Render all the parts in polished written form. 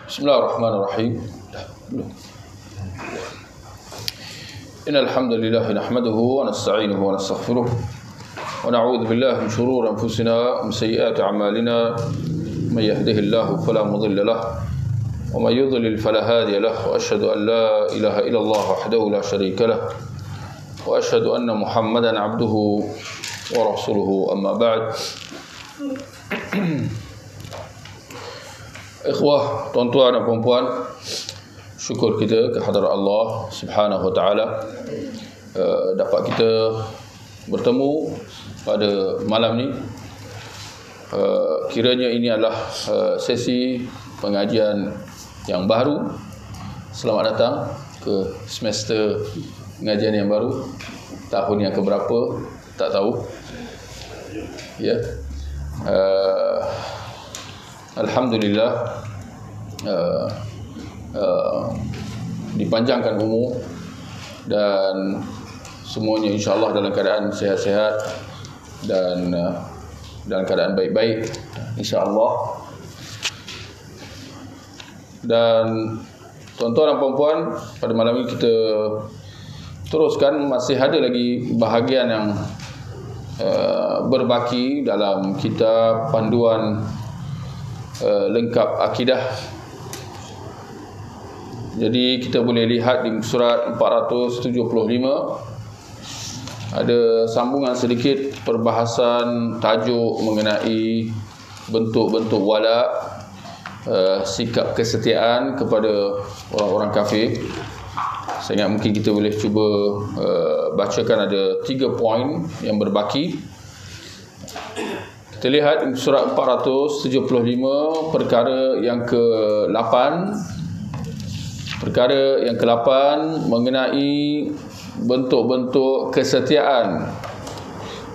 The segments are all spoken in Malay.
Bismillahirrahmanirrahim. Innal hamdalillah nahmaduhu wa nasta'inuhu wa nastaghfiruh wa na'udzu billahi min shururi anfusina wa min sayyiati a'malina. May yahdihillahu fala mudilla lahu wa may yudlil fala hadiya lahu. Wa asyhadu an la ilaha illallah wahdahu la syarika lahu wa asyhadu anna Muhammadan 'abduhu wa rasuluhu. Amma ba'd. Ikhwah, tuan-tuan dan puan-puan, syukur kita kehadrat Allah Subhanahu wa taala dapat kita bertemu pada malam ni. Kiranya ini adalah sesi pengajian yang baru. Selamat datang ke semester pengajian yang baru. Tahun yang keberapa tak tahu. Ya. Alhamdulillah, dipanjangkan umur dan semuanya insya-Allah dalam keadaan sihat-sihat dan dalam keadaan baik-baik insya-Allah. Dan tuan-tuan dan puan-puan, pada malam ini kita teruskan, masih ada lagi bahagian yang berbaki dalam kitab panduan lengkap akidah. Jadi kita boleh lihat di surat 475 ada sambungan sedikit perbahasan tajuk mengenai bentuk-bentuk wala, sikap kesetiaan kepada orang-orang kafir. Saya ingat mungkin kita boleh cuba bacakan, ada 3 poin yang berbaki. Kita lihat surat 475 perkara yang ke-8. Perkara yang ke-8 mengenai bentuk-bentuk kesetiaan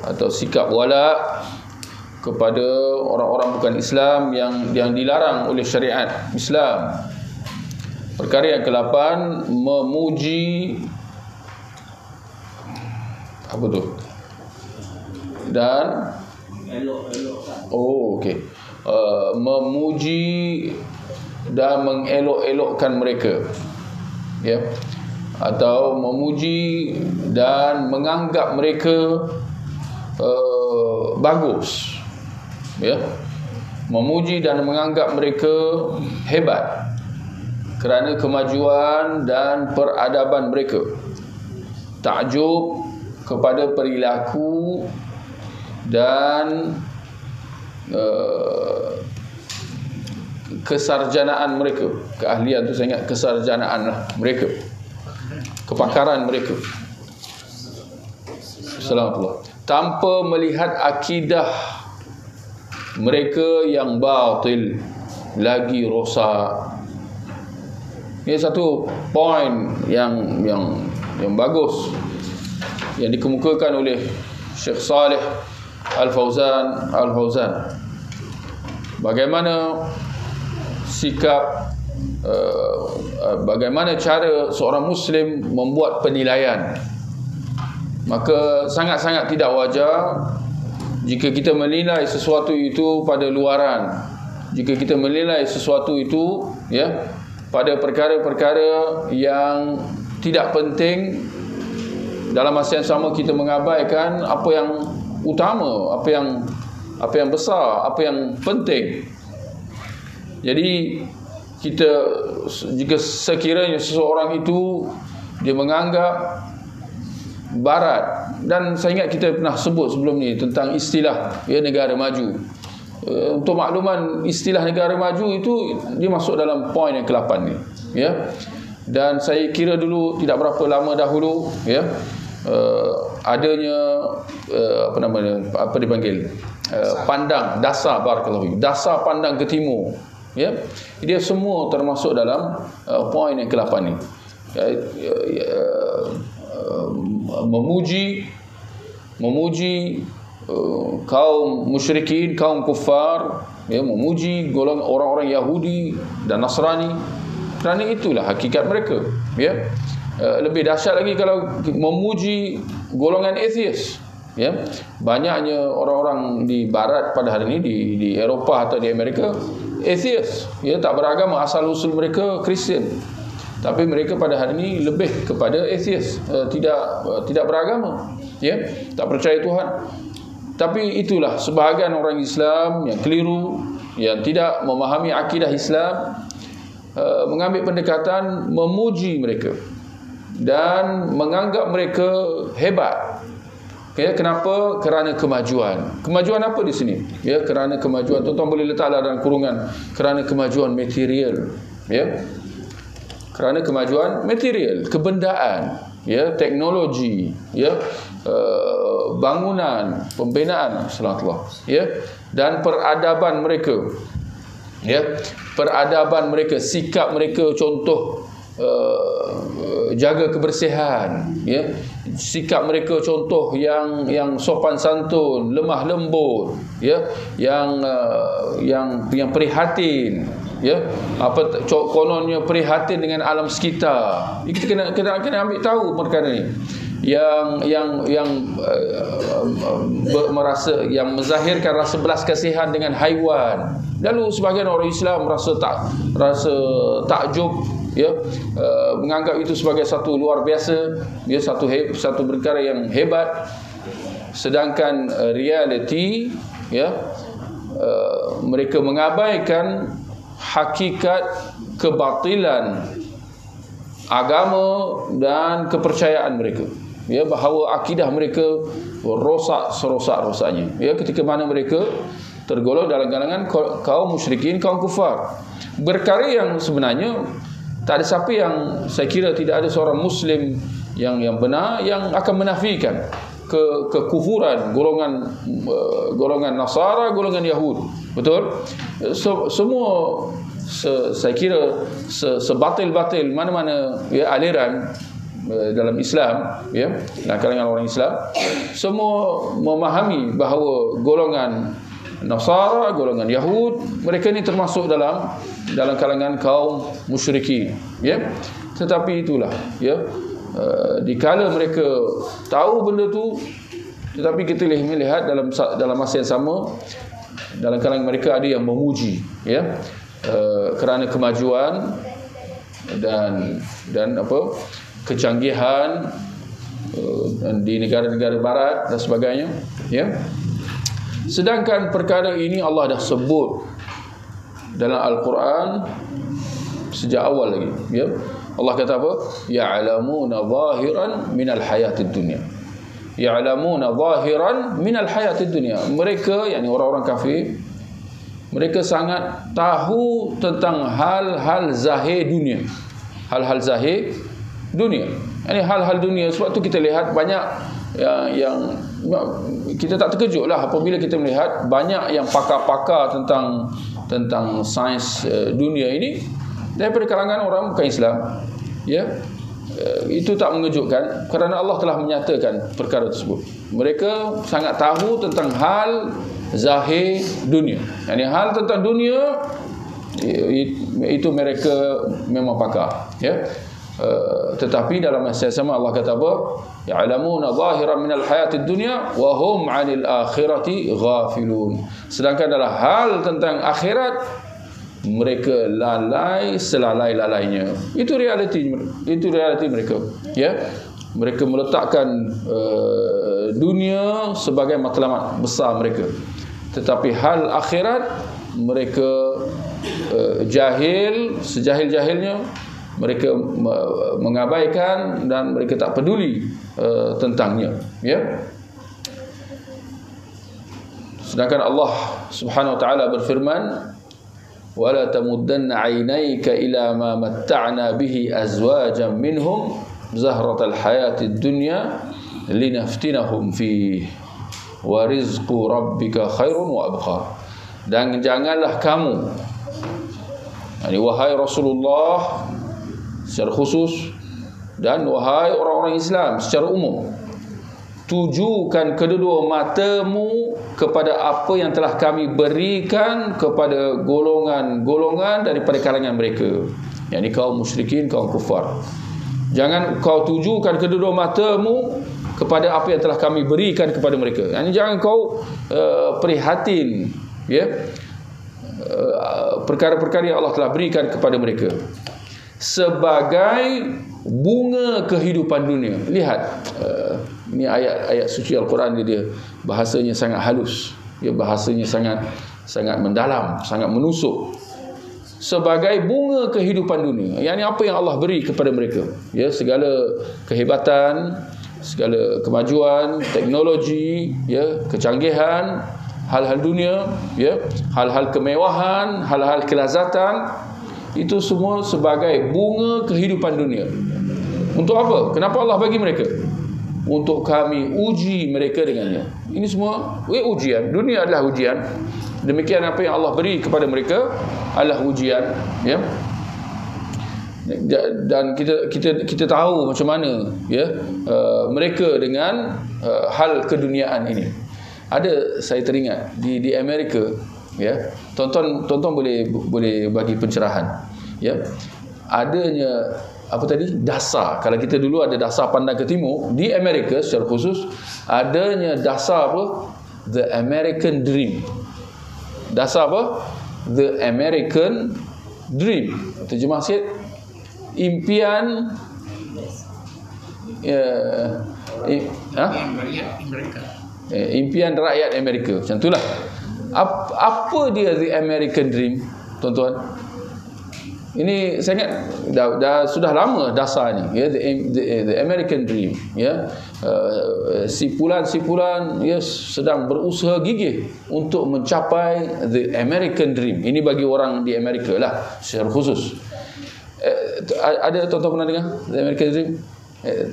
atau sikap wala kepada orang-orang bukan Islam yang dilarang oleh syariat Islam. Perkara yang ke-8 memuji apa tu? Dan memuji dan mengelok-elokkan mereka, ya, atau memuji dan menganggap mereka bagus, ya, memuji dan menganggap mereka hebat kerana kemajuan dan peradaban mereka, takjub kepada perilaku dan kesarjanaan mereka. Keahlian tu saya ingat kesarjanaan lah mereka, kepakaran mereka. Assalamualaikum. Tanpa melihat akidah mereka yang batil lagi rosak. Ini satu poin yang bagus yang dikemukakan oleh Syekh Saleh Al-Fauzan. Bagaimana sikap, bagaimana cara seorang Muslim membuat penilaian. Maka sangat-sangat tidak wajar jika kita menilai sesuatu itu pada luaran. Jika kita menilai sesuatu itu, ya, pada perkara-perkara yang tidak penting, dalam masa yang sama kita mengabaikan apa yang utama, apa yang besar, apa yang penting. Jadi kita, jika sekiranya seseorang itu dia menganggap barat, dan saya ingat kita pernah sebut sebelum ni tentang istilah, ya, negara maju. Untuk makluman, istilah negara maju itu dia masuk dalam poin yang ke-8 ni, ya. Dan saya kira dulu tidak berapa lama dahulu, ya, adanya apa dipanggil, pandang dasar, barakallahu, dasar pandang ke timur, ya. Dia semua termasuk dalam poin yang ke-8 ni. Memuji kaum musyrikin, kaum kufar, ya, memuji golongan orang-orang Yahudi dan Nasrani, kerana itulah hakikat mereka, ya. Lebih dahsyat lagi kalau memuji golongan atheist, ya. Banyaknya orang-orang di barat pada hari ini, di Eropah atau di Amerika, atheist, ya, tak beragama, asal usul mereka Kristian. Tapi mereka pada hari ini lebih kepada atheist, tidak beragama, ya, tak percaya Tuhan. Tapi itulah sebahagian orang Islam yang keliru, yang tidak memahami akidah Islam, mengambil pendekatan memuji mereka dan menganggap mereka hebat. Ya, kenapa? Kerana kemajuan. Kemajuan apa di sini? Ya, kerana kemajuan. Tuan-tuan boleh letaklah dalam kurungan, kerana kemajuan material. Ya, kerana kemajuan material, kebendaan, ya, teknologi, ya, bangunan, pembinaan, sallallahu, ya, dan peradaban mereka, ya, peradaban mereka, sikap mereka, contoh jaga kebersihan, ya, sikap mereka contoh yang sopan santun, lemah lembut, ya, yang prihatin, ya, apa kononnya prihatin dengan alam sekitar. Kita kena ambil tahu perkara ni. Yang merasa, yang menzahirkan rasa belas kasihan dengan haiwan. Lalu sebahagian orang Islam rasa takjub, ya, menganggap itu sebagai satu luar biasa, ya, satu perkara yang hebat. Sedangkan realiti, ya, mereka mengabaikan hakikat kebatilan agama dan kepercayaan mereka, ya, bahawa akidah mereka rosak serosak-rosaknya, ya, ketika mana mereka tergolong dalam kalangan kaum musyrikin, kaum kufar. Perkara yang sebenarnya tak ada siapa yang, saya kira tidak ada seorang Muslim yang benar yang akan menafikan kekufuran golongan Nasara, golongan Yahud. Betul? Semua saya kira sebatil-batil mana-mana, ya, aliran dalam Islam, ya, dalam kalangan orang Islam, semua memahami bahawa golongan Nasara, golongan Yahud, mereka ni termasuk dalam kalangan kaum musyrikin, ya. Tetapi itulah, ya, dikala mereka tahu benda tu, tetapi kita melihat dalam masa yang sama, dalam kalangan mereka ada yang memuji, ya, kerana kemajuan dan apa, kecanggihan di negara-negara barat dan sebagainya, ya. Sedangkan perkara ini Allah dah sebut dalam Al-Quran sejak awal lagi, ya. Allah kata apa? Ya'lamuna zahiran minal hayatid dunya. Ya'lamuna zahiran minal hayatid dunya. Mereka, yakni orang-orang kafir, mereka sangat tahu tentang hal-hal zahir dunia. Hal-hal zahir dunia. Ini hal-hal dunia. Sebab tu kita lihat banyak yang kita tak terkejut lah apabila kita melihat banyak yang pakar-pakar tentang sains dunia ini daripada kalangan orang bukan Islam, ya. Itu tak mengejutkan kerana Allah telah menyatakan perkara tersebut. Mereka sangat tahu tentang hal zahir dunia. Yani hal tentang dunia itu mereka memang pakar, ya. Tetapi dalam masa yang sama Allah kata apa? Ya'lamuna zahiran minal hayatid dunya wa hum 'anil akhirati ghafilun. Sedangkan dalam hal tentang akhirat mereka lalai selalai-lalainya. Itu realiti mereka, ya. Mereka meletakkan dunia sebagai matlamat besar mereka, tetapi hal akhirat mereka jahil, sejahil-jahilnya mereka mengabaikan dan mereka tak peduli tentangnya, ya. Sedangkan Allah Subhanahu wa taala berfirman, wala tamuddanna 'ainayka ila ma matta'na bihi azwajan minhum zahratal hayatid dunya linaftinahum fihi wa rizqu rabbika khairun wa abqa. Dan janganlah kamu, yani wahai Rasulullah secara khusus dan wahai orang-orang Islam secara umum, tujukan kedua matamu kepada apa yang telah kami berikan kepada golongan-golongan daripada kalangan mereka, yakni kaum musyrikin, kaum kufar. Jangan kau tujukan kedua matamu kepada apa yang telah kami berikan kepada mereka. Yani jangan kau prihatin, ya, perkara-perkara yang Allah telah berikan kepada mereka sebagai bunga kehidupan dunia. Lihat, ini ayat-ayat suci Al-Quran dia bahasanya sangat halus, bahasanya sangat mendalam, sangat menusuk. Sebagai bunga kehidupan dunia, yang ini apa yang Allah beri kepada mereka, segala kehebatan, segala kemajuan teknologi, kecanggihan, hal-hal dunia, hal-hal kemewahan, hal-hal kelazatan, itu semua sebagai bunga kehidupan dunia. Untuk apa? Kenapa Allah bagi mereka? Untuk kami uji mereka dengannya. Ini semua ujian. Dunia adalah ujian. Demikian apa yang Allah beri kepada mereka adalah ujian, dan kita tahu macam mana mereka dengan hal keduniaan ini. Saya teringat di Amerika, tonton boleh bagi pencerahan, adanya dasar. Kalau kita dulu ada dasar pandang ke timur, di Amerika secara khusus adanya dasar The American Dream. Dasar The American Dream. Terjemah sikit, impian impian rakyat Amerika. Macam itulah. Apa dia The American Dream, tuan-tuan? Ini saya ingat dah sudah lama dasar ni, the American Dream, sipulan-sipulan sedang berusaha gigih untuk mencapai the American Dream. Ini bagi orang di Amerika lah secara khusus. Ada tuan-tuan pernah dengar the American Dream?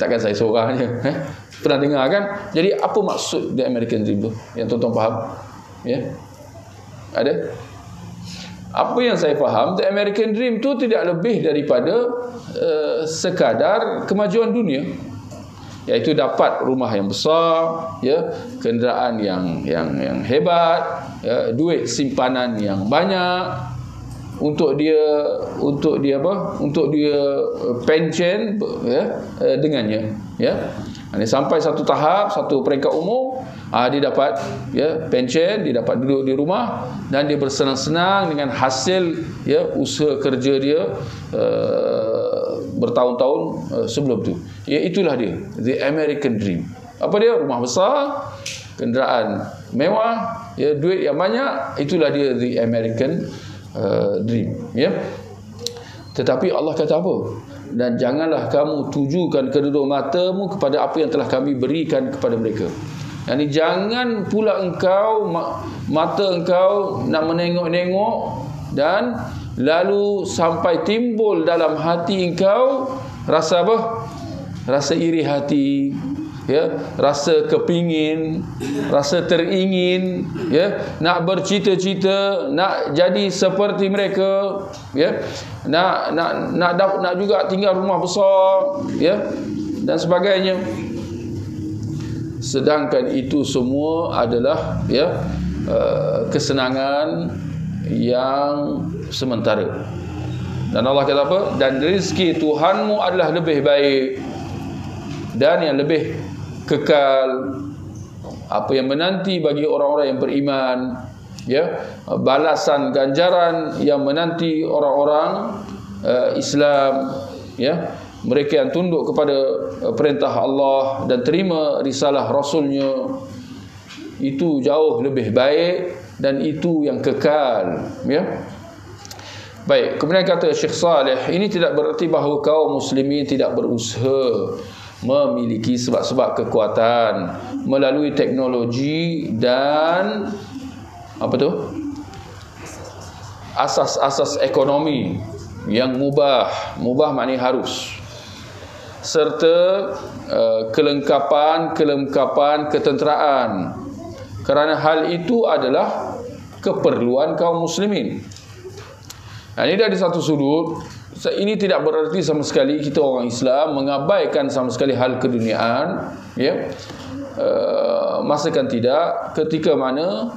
Takkan saya seorang je pernah dengar kan? Jadi apa maksud the American Dream tu yang tuan-tuan faham? Ada? Apa yang saya faham, the American Dream tu tidak lebih daripada sekadar kemajuan dunia, iaitu dapat rumah yang besar, kenderaan yang hebat, duit simpanan yang banyak, untuk dia pencen dengannya, sampai satu tahap, satu peringkat umur, dia dapat pencen, dia dapat duduk di rumah dan dia bersenang-senang dengan hasil usaha kerja dia bertahun-tahun sebelum tu. Itulah dia the American Dream. Apa dia? Rumah besar, kenderaan mewah, duit yang banyak. Itulah dia the American Dream. Tetapi Allah kata apa? Dan janganlah kamu tujukan kedua matamu kepada apa yang telah kami berikan kepada mereka. Yani jangan pula engkau mata engkau nak menengok-nengok dan lalu sampai timbul dalam hati engkau rasa apa? Rasa iri hati, rasa kepingin, rasa teringin, nak bercita-cita, nak jadi seperti mereka, nak juga tinggal rumah besar, dan sebagainya. Sedangkan itu semua adalah kesenangan yang sementara. Dan Allah kata apa? Dan rezeki Tuhanmu adalah lebih baik dan yang lebih kekal. Apa yang menanti bagi orang-orang yang beriman, balasan ganjaran yang menanti orang-orang Islam, mereka yang tunduk kepada perintah Allah dan terima risalah Rasulnya, itu jauh lebih baik dan itu yang kekal. Baik, kemudian kata Syekh Saleh, ini tidak bererti bahawa kaum muslimin tidak berusaha memiliki sebab-sebab kekuatan melalui teknologi dan asas-asas ekonomi yang mubah maknanya harus, serta kelengkapan ketenteraan, kerana hal itu adalah keperluan kaum muslimin. Ini dari satu sudut, ini tidak berarti sama sekali kita orang Islam mengabaikan sama sekali hal keduniaan, masakan tidak, ketika mana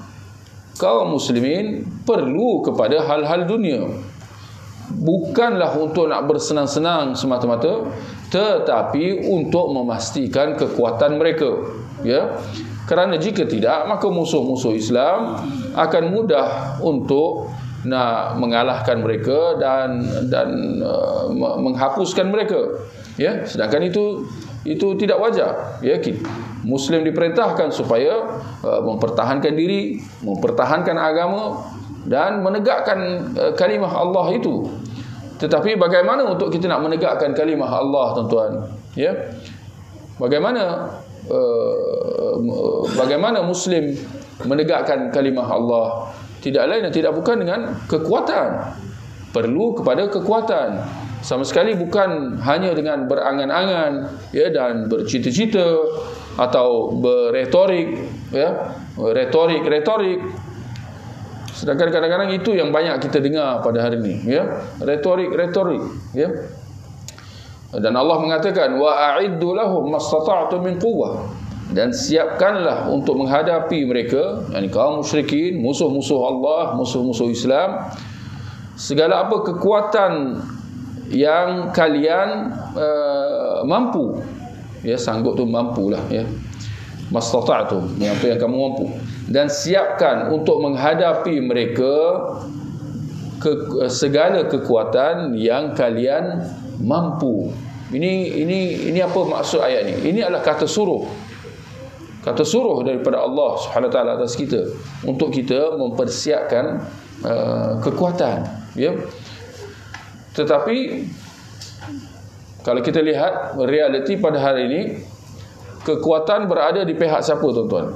kaum muslimin perlu kepada hal-hal dunia, bukanlah untuk nak bersenang-senang semata-mata, tetapi untuk memastikan kekuatan mereka, kerana jika tidak, maka musuh-musuh Islam akan mudah untuk nak mengalahkan mereka dan menghapuskan mereka, ya. Sedangkan itu tidak wajar, ya. Muslim diperintahkan supaya mempertahankan diri, mempertahankan agama dan menegakkan kalimah Allah itu. Tetapi bagaimana untuk kita nak menegakkan kalimah Allah, tuan-tuan, ya? Bagaimana Muslim menegakkan kalimah Allah? Tidak lain dan tidak bukan dengan kekuatan. Perlu kepada kekuatan. Sama sekali bukan hanya dengan berangan-angan, ya, dan bercita-cita atau berretorik, ya, retorik. Sedangkan kadang-kadang itu yang banyak kita dengar pada hari ini, ya, retorik, ya. Dan Allah mengatakan wa a'iddu lahum mastata'tum min quwwah, dan siapkanlah untuk menghadapi mereka, yakni kaum musyrikin, musuh-musuh Allah, musuh-musuh Islam, segala apa kekuatan yang kalian mampu, ya, sanggup tu mampulah, ya, mastata'tum, apa yang kamu mampu, dan siapkan untuk menghadapi mereka segala kekuatan yang kalian mampu. Ini apa maksud ayat ni? Ini adalah kata suruh daripada Allah Subhanahu Wa Taala atas kita untuk kita mempersiapkan kekuatan, ya. Tetapi kalau kita lihat realiti pada hari ini, kekuatan berada di pihak siapa, tuan-tuan?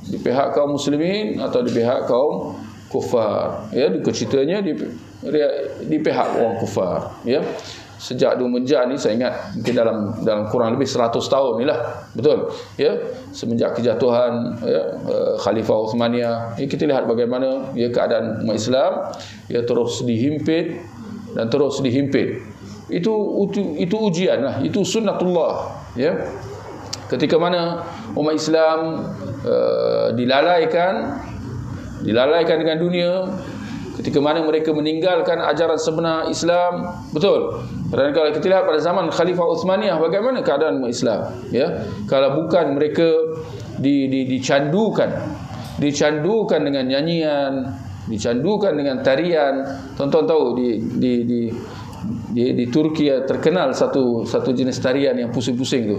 Di pihak kaum muslimin atau di pihak kaum kufar, ya. Ceritanya di pihak orang kufar, ya. Sejak Dumenjak ni, saya ingat mungkin dalam kurang lebih 100 tahun inilah, betul, ya, semenjak kejatuhan, ya, Khalifah Uthmaniyah, ya, kita lihat bagaimana, ya, keadaan umat Islam, ya, terus dihimpit dan terus dihimpit. Itu ujian lah, itu sunnatullah, ya. Ketika mana umat Islam dilalaikan dengan dunia, ketika mana mereka meninggalkan ajaran sebenar Islam, betul. Dan kalau kita lihat pada zaman Khalifah Uthmaniyah, bagaimana keadaan umat Islam, ya. Kalau bukan mereka dicandukan dengan nyanyian, dicandukan dengan tarian. Tuan-tuan tahu di Turki terkenal satu jenis tarian yang pusing-pusing tu,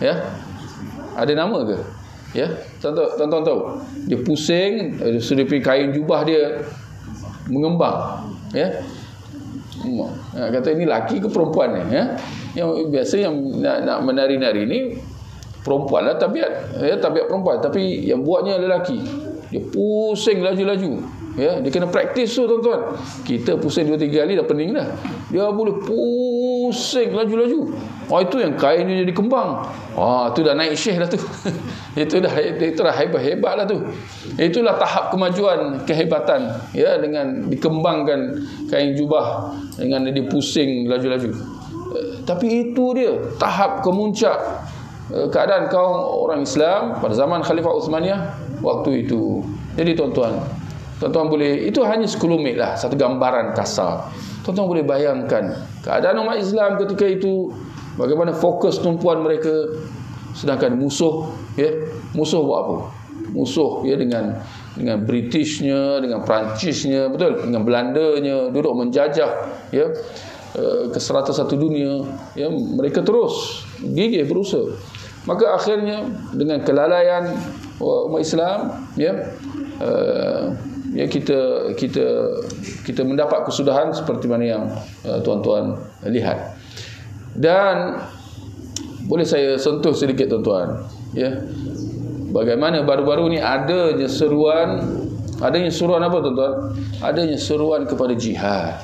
ya. Ada nama ke? Ya, tuan-tuan tahu. Dia pusing, sudah pergi kain jubah dia mengembang, ya. Kata ini laki ke perempuan ni, ya. Yang biasa yang nak menari-nari ni perempuan lah, tabiat perempuan, tapi yang buatnya lelaki. Dia pusing laju-laju, ya. Dia kena praktis tu, tuan-tuan. Kita pusing 2-3 kali dah pening dah. Dia boleh pusing laju-laju. Itu yang kain dia jadi kembang. Itu dah naik syekh dah tu. Itu dah hebat lah tu. Itulah tahap kemajuan kehebatan, ya, dengan dikembangkan kain jubah, dengan dia pusing laju-laju. Tapi itu dia tahap kemuncak keadaan kaum orang Islam pada zaman Khalifah Uthmaniyah waktu itu. Jadi tuan-tuan boleh, itu hanya sekelumit lah, satu gambaran kasar. Tuan-tuan boleh bayangkan keadaan umat Islam ketika itu, bagaimana fokus tumpuan mereka. Sedangkan musuh buat apa? Musuh, ya, dengan Britishnya, dengan Perancisnya, betul, dengan Belandanya, duduk menjajah, ya, ke 101 dunia, ya. Mereka terus gigih berusaha. Maka akhirnya dengan kelalaian umat Islam, ya, kita mendapat kesudahan seperti mana yang tuan-tuan lihat. Dan boleh saya sentuh sedikit, tuan-tuan, ya, bagaimana baru-baru ni adanya seruan apa, tuan-tuan? Adanya seruan kepada jihad.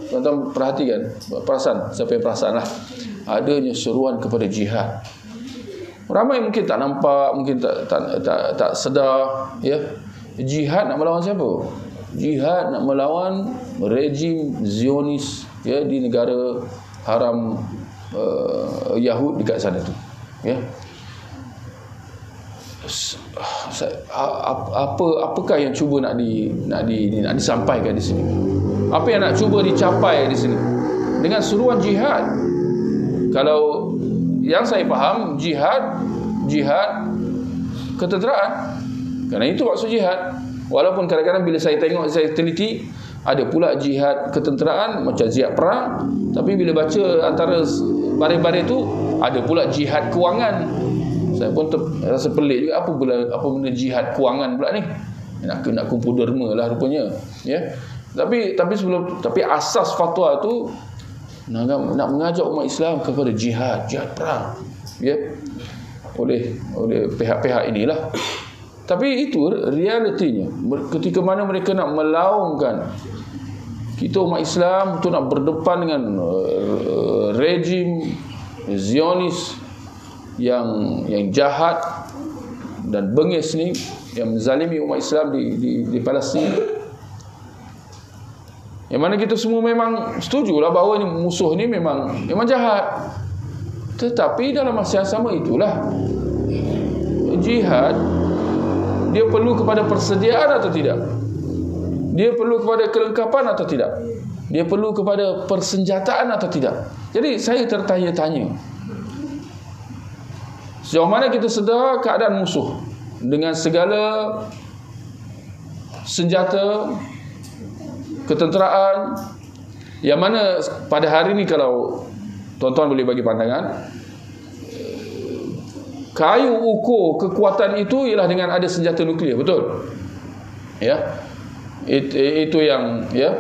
Tuan-tuan perhatikan, perasan, siapa yang perasan lah, adanya seruan kepada jihad. Ramai mungkin tak nampak, mungkin tak sedar, ya. Jihad nak melawan siapa? Jihad nak melawan rejim Zionis, ya, di negara haram Yahud dekat sana tu, ya. Apakah yang cuba nak disampaikan di sini? Apa yang nak cuba dicapai di sini dengan seruan jihad? Kalau yang saya faham, jihad ketenteraan. Kerana itu maksud jihad. Walaupun kadang-kadang bila saya tengok, saya teliti, Ada pula jihad ketenteraan macam jihad perang, tapi bila baca antara baris-baris tu ada pula jihad kewangan. Saya pun rasa pelik juga, apa benda jihad kewangan pula ni. Nak kumpul derma lah rupanya, ya. Tapi asas fatwa tu nak mengajak umat Islam kepada jihad perang, ya, oleh pihak-pihak inilah. Tapi itu realitinya. Ketika mana mereka nak melaungkan kita umat Islam untuk nak berdepan dengan rejim Zionis yang jahat dan bengis ni, yang menzalimi umat Islam di Palestin. Yang mana kita semua memang setujulah bahawa musuh ni memang jahat. Tetapi dalam masa yang sama itulah, jihad dia perlu kepada persediaan atau tidak? Dia perlu kepada kelengkapan atau tidak? Dia perlu kepada persenjataan atau tidak? Jadi saya tertanya-tanya, sejauh mana kita sedar keadaan musuh dengan segala senjata ketenteraan, yang mana pada hari ini kalau tuan-tuan boleh bagi pandangan, kayu ukur kekuatan itu ialah dengan ada senjata nuklear, betul? Ya, itu yang, ya,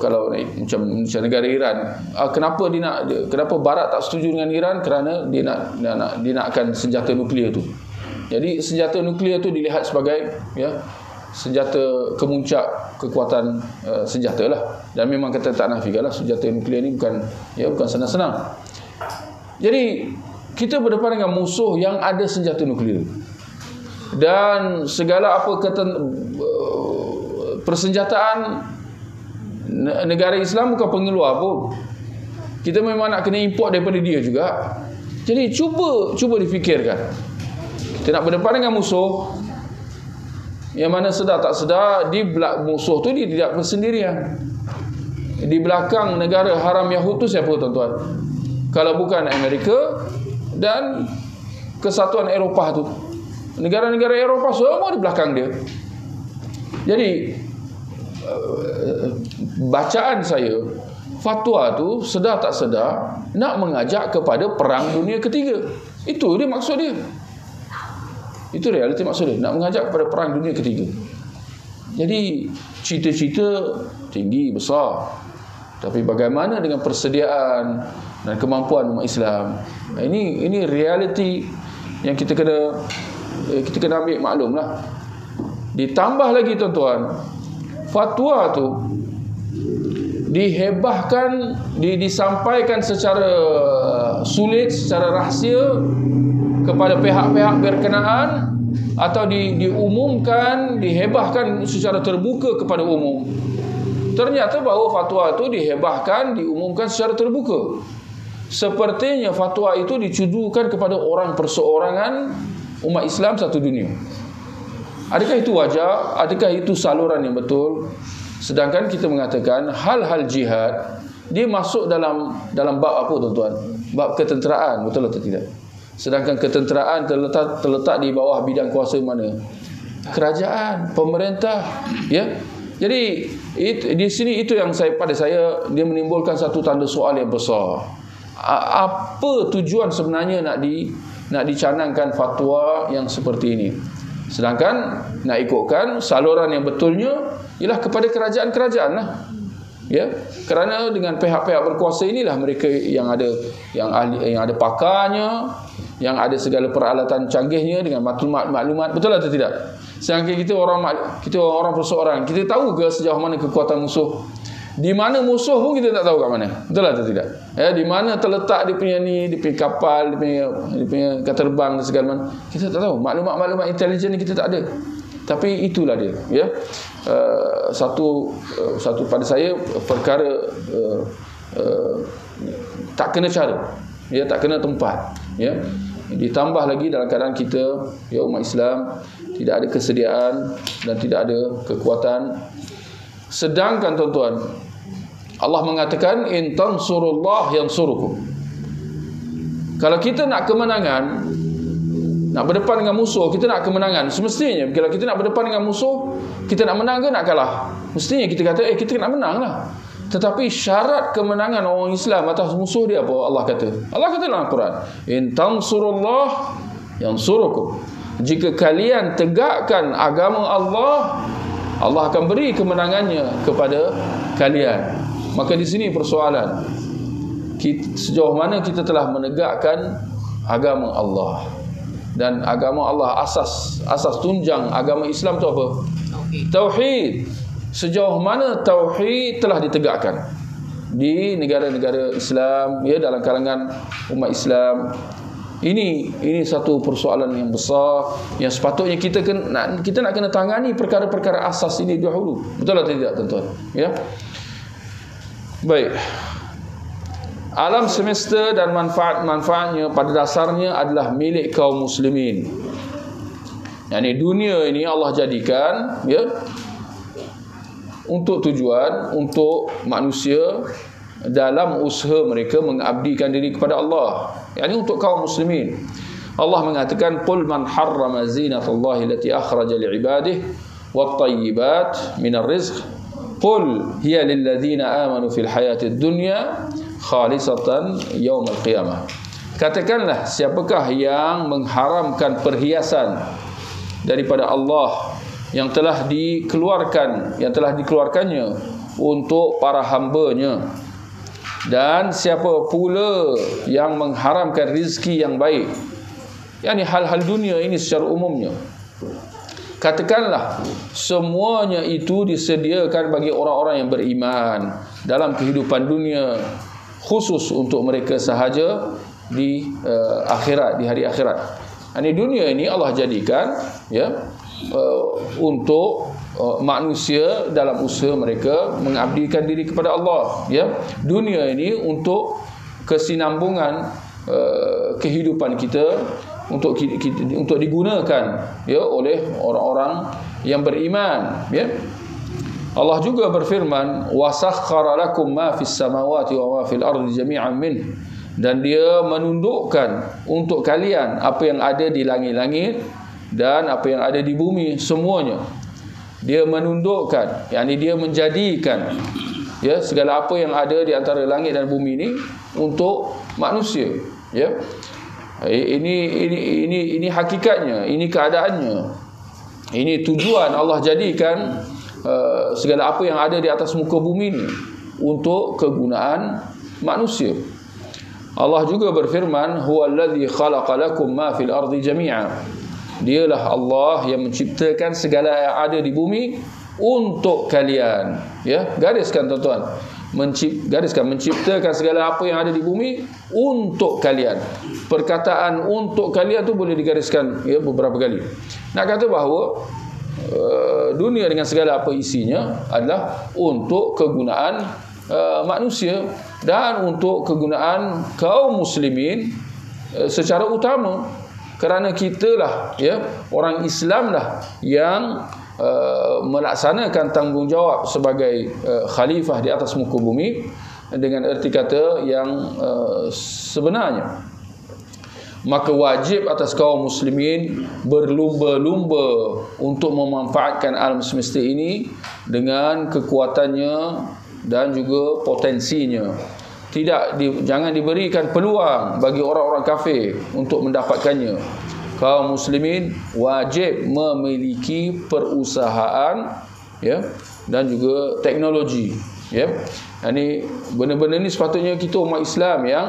kalau macam negara Iran, kenapa Barat tak setuju dengan Iran? Kerana dia nakkan senjata nuklear tu. Jadi senjata nuklear tu dilihat sebagai, ya, senjata kemuncak kekuatan senjata lah. Dan memang kita tak nafikanlah senjata nuklear ni bukan senang-senang. Jadi kita berdepan dengan musuh yang ada senjata nuklear, dan segala persenjataan negara Islam bukan pengeluar pun. Kita memang nak kena import daripada dia juga. Jadi cuba difikirkan, kita nak berdepan dengan musuh yang mana sedar tak sedar musuh tu dia tidak bersendirian. Di belakang negara haram Yahud tu siapa, tuan-tuan? Kalau bukan Amerika dan Kesatuan Eropah tu. Negara-negara Eropah semua di belakang dia. Jadi bacaan saya, fatwa tu sedar tak sedar nak mengajak kepada perang dunia ketiga. Itu dia maksud dia. Itu realiti maksud dia, nak mengajak kepada perang dunia ketiga. Jadi cita-cita tinggi besar, tapi bagaimana dengan persediaan dan kemampuan umat Islam? Ini realiti yang kita kena ambil maklumlah. Ditambah lagi tuan-tuan, fatwa tu dihebahkan, disampaikan secara sulit, secara rahsia kepada pihak-pihak berkenaan, atau diumumkan, dihebahkan secara terbuka kepada umum. Ternyata bahawa fatwa itu dihebahkan, diumumkan secara terbuka. Sepertinya fatwa itu ditujukan kepada orang perseorangan umat Islam satu dunia. Adakah itu wajar? Adakah itu saluran yang betul? Sedangkan kita mengatakan hal-hal jihad dia masuk dalam bab apa, tuan-tuan? Bab ketenteraan, betul atau tidak? Sedangkan ketenteraan terletak di bawah bidang kuasa mana? Kerajaan, pemerintah, ya. Jadi di sini itu yang pada saya dia menimbulkan satu tanda soal yang besar. Apa tujuan sebenarnya nak dicanangkan fatwa yang seperti ini? Sedangkan nak ikutkan saluran yang betulnya ialah kepada kerajaan-kerajaan lah. Ya, kerana dengan pihak-pihak berkuasa inilah mereka yang ada ahli, yang ada pakarnya, yang ada segala peralatan canggihnya dengan maklumat, betul atau tidak? Sedangkan kita orang perseorangan, kita tahu ke sejauh mana kekuatan musuh? Di mana musuh pun kita tak tahu kat mana. Betul atau tidak? Ya, di mana terletak dia punya kapal, dia punya terbang dan segala macam. Kita tak tahu. Maklumat intelijen ni kita tak ada. Tapi itulah dia, ya. Satu pada saya perkara tak kena cara, ya, tak kena tempat, ya. Ditambah lagi dalam keadaan kita, ya, umat Islam tidak ada kesediaan dan tidak ada kekuatan. Sedangkan tuan-tuan, Allah mengatakan in tansurullah yansurukum. Kalau kita nak kemenangan, nak berdepan dengan musuh, kita nak kemenangan, semestinya bila kita nak berdepan dengan musuh, Kita nak menang ke nak kalah? Mestinya kita kata kita nak menang lah. Tetapi syarat kemenangan orang Islam atas musuh dia apa? Allah kata dalam Al-Quran, in tansurullah yansurukum. Jika kalian tegakkan agama Allah, Allah akan beri kemenangannya kepada kalian. Maka di sini persoalan, sejauh mana kita telah menegakkan agama Allah. Dan agama Allah, asas tunjang agama Islam itu apa? Tauhid. Sejauh mana tauhid telah ditegakkan di negara-negara Islam, ya, dalam kalangan umat Islam. Ini satu persoalan yang besar yang sepatutnya kita nak kena tangani perkara-perkara asas ini dahulu. Betul atau tidak, tuan-tuan? Ya. Baik. Alam semesta dan manfaat-manfaatnya pada dasarnya adalah milik kaum muslimin. Yani dunia ini Allah jadikan, ya, untuk tujuan untuk manusia dalam usaha mereka mengabdikan diri kepada Allah. Yani untuk kaum muslimin. Allah mengatakan, qul man harrama zinatallahi allati akhraja li'ibadihi wat-tayyibat minar rizq qul hiya lil ladzina amanu fil hayatid dunya khalisatan yaumil qiyamah. Katakanlah, siapakah yang mengharamkan perhiasan daripada Allah yang telah dikeluarkannya untuk para hamba-Nya, dan siapa pula yang mengharamkan rizki yang baik, yakni hal-hal dunia ini secara umumnya. Katakanlah, semuanya itu disediakan bagi orang-orang yang beriman dalam kehidupan dunia, khusus untuk mereka sahaja di akhirat, di hari akhirat. Ini dunia ini Allah jadikan, ya, untuk manusia dalam usaha mereka mengabdikan diri kepada Allah, ya. Dunia ini untuk kesinambungan kehidupan kita, untuk digunakan, ya, oleh orang-orang yang beriman, ya. Allah juga berfirman, wasakhkhara lakum ma fis samawati wa ma fil ardi jami'an min, dan dia menundukkan untuk kalian apa yang ada di langit-langit dan apa yang ada di bumi semuanya. Dia menundukkan, yakni dia menjadikan, ya, segala apa yang ada di antara langit dan bumi ini untuk manusia, ya. Ini hakikatnya, ini keadaannya. Ini tujuan Allah jadikan segala apa yang ada di atas muka bumi ini untuk kegunaan manusia. Allah juga berfirman, huwallazi khalaqa lakum ma fil ardi jami'a. Dialah Allah yang menciptakan segala yang ada di bumi untuk kalian. Ya, gariskan tuan-tuan. Menciptakan segala apa yang ada di bumi untuk kalian. Perkataan untuk kalian tu boleh digariskan, ya, beberapa kali. Nak kata bahawa dunia dengan segala apa isinya adalah untuk kegunaan manusia dan untuk kegunaan kaum muslimin secara utama, kerana kitalah, ya, orang Islam lah yang melaksanakan tanggungjawab sebagai khalifah di atas muka bumi dengan erti kata yang sebenarnya. Maka wajib atas kaum muslimin berlumba-lumba untuk memanfaatkan alam semesta ini dengan kekuatannya dan juga potensinya. Jangan diberikan peluang bagi orang-orang kafir untuk mendapatkannya. Kaum muslimin wajib memiliki perusahaan, ya, dan juga teknologi, ya. Ini benda-benda ni sepatutnya kita umat Islam yang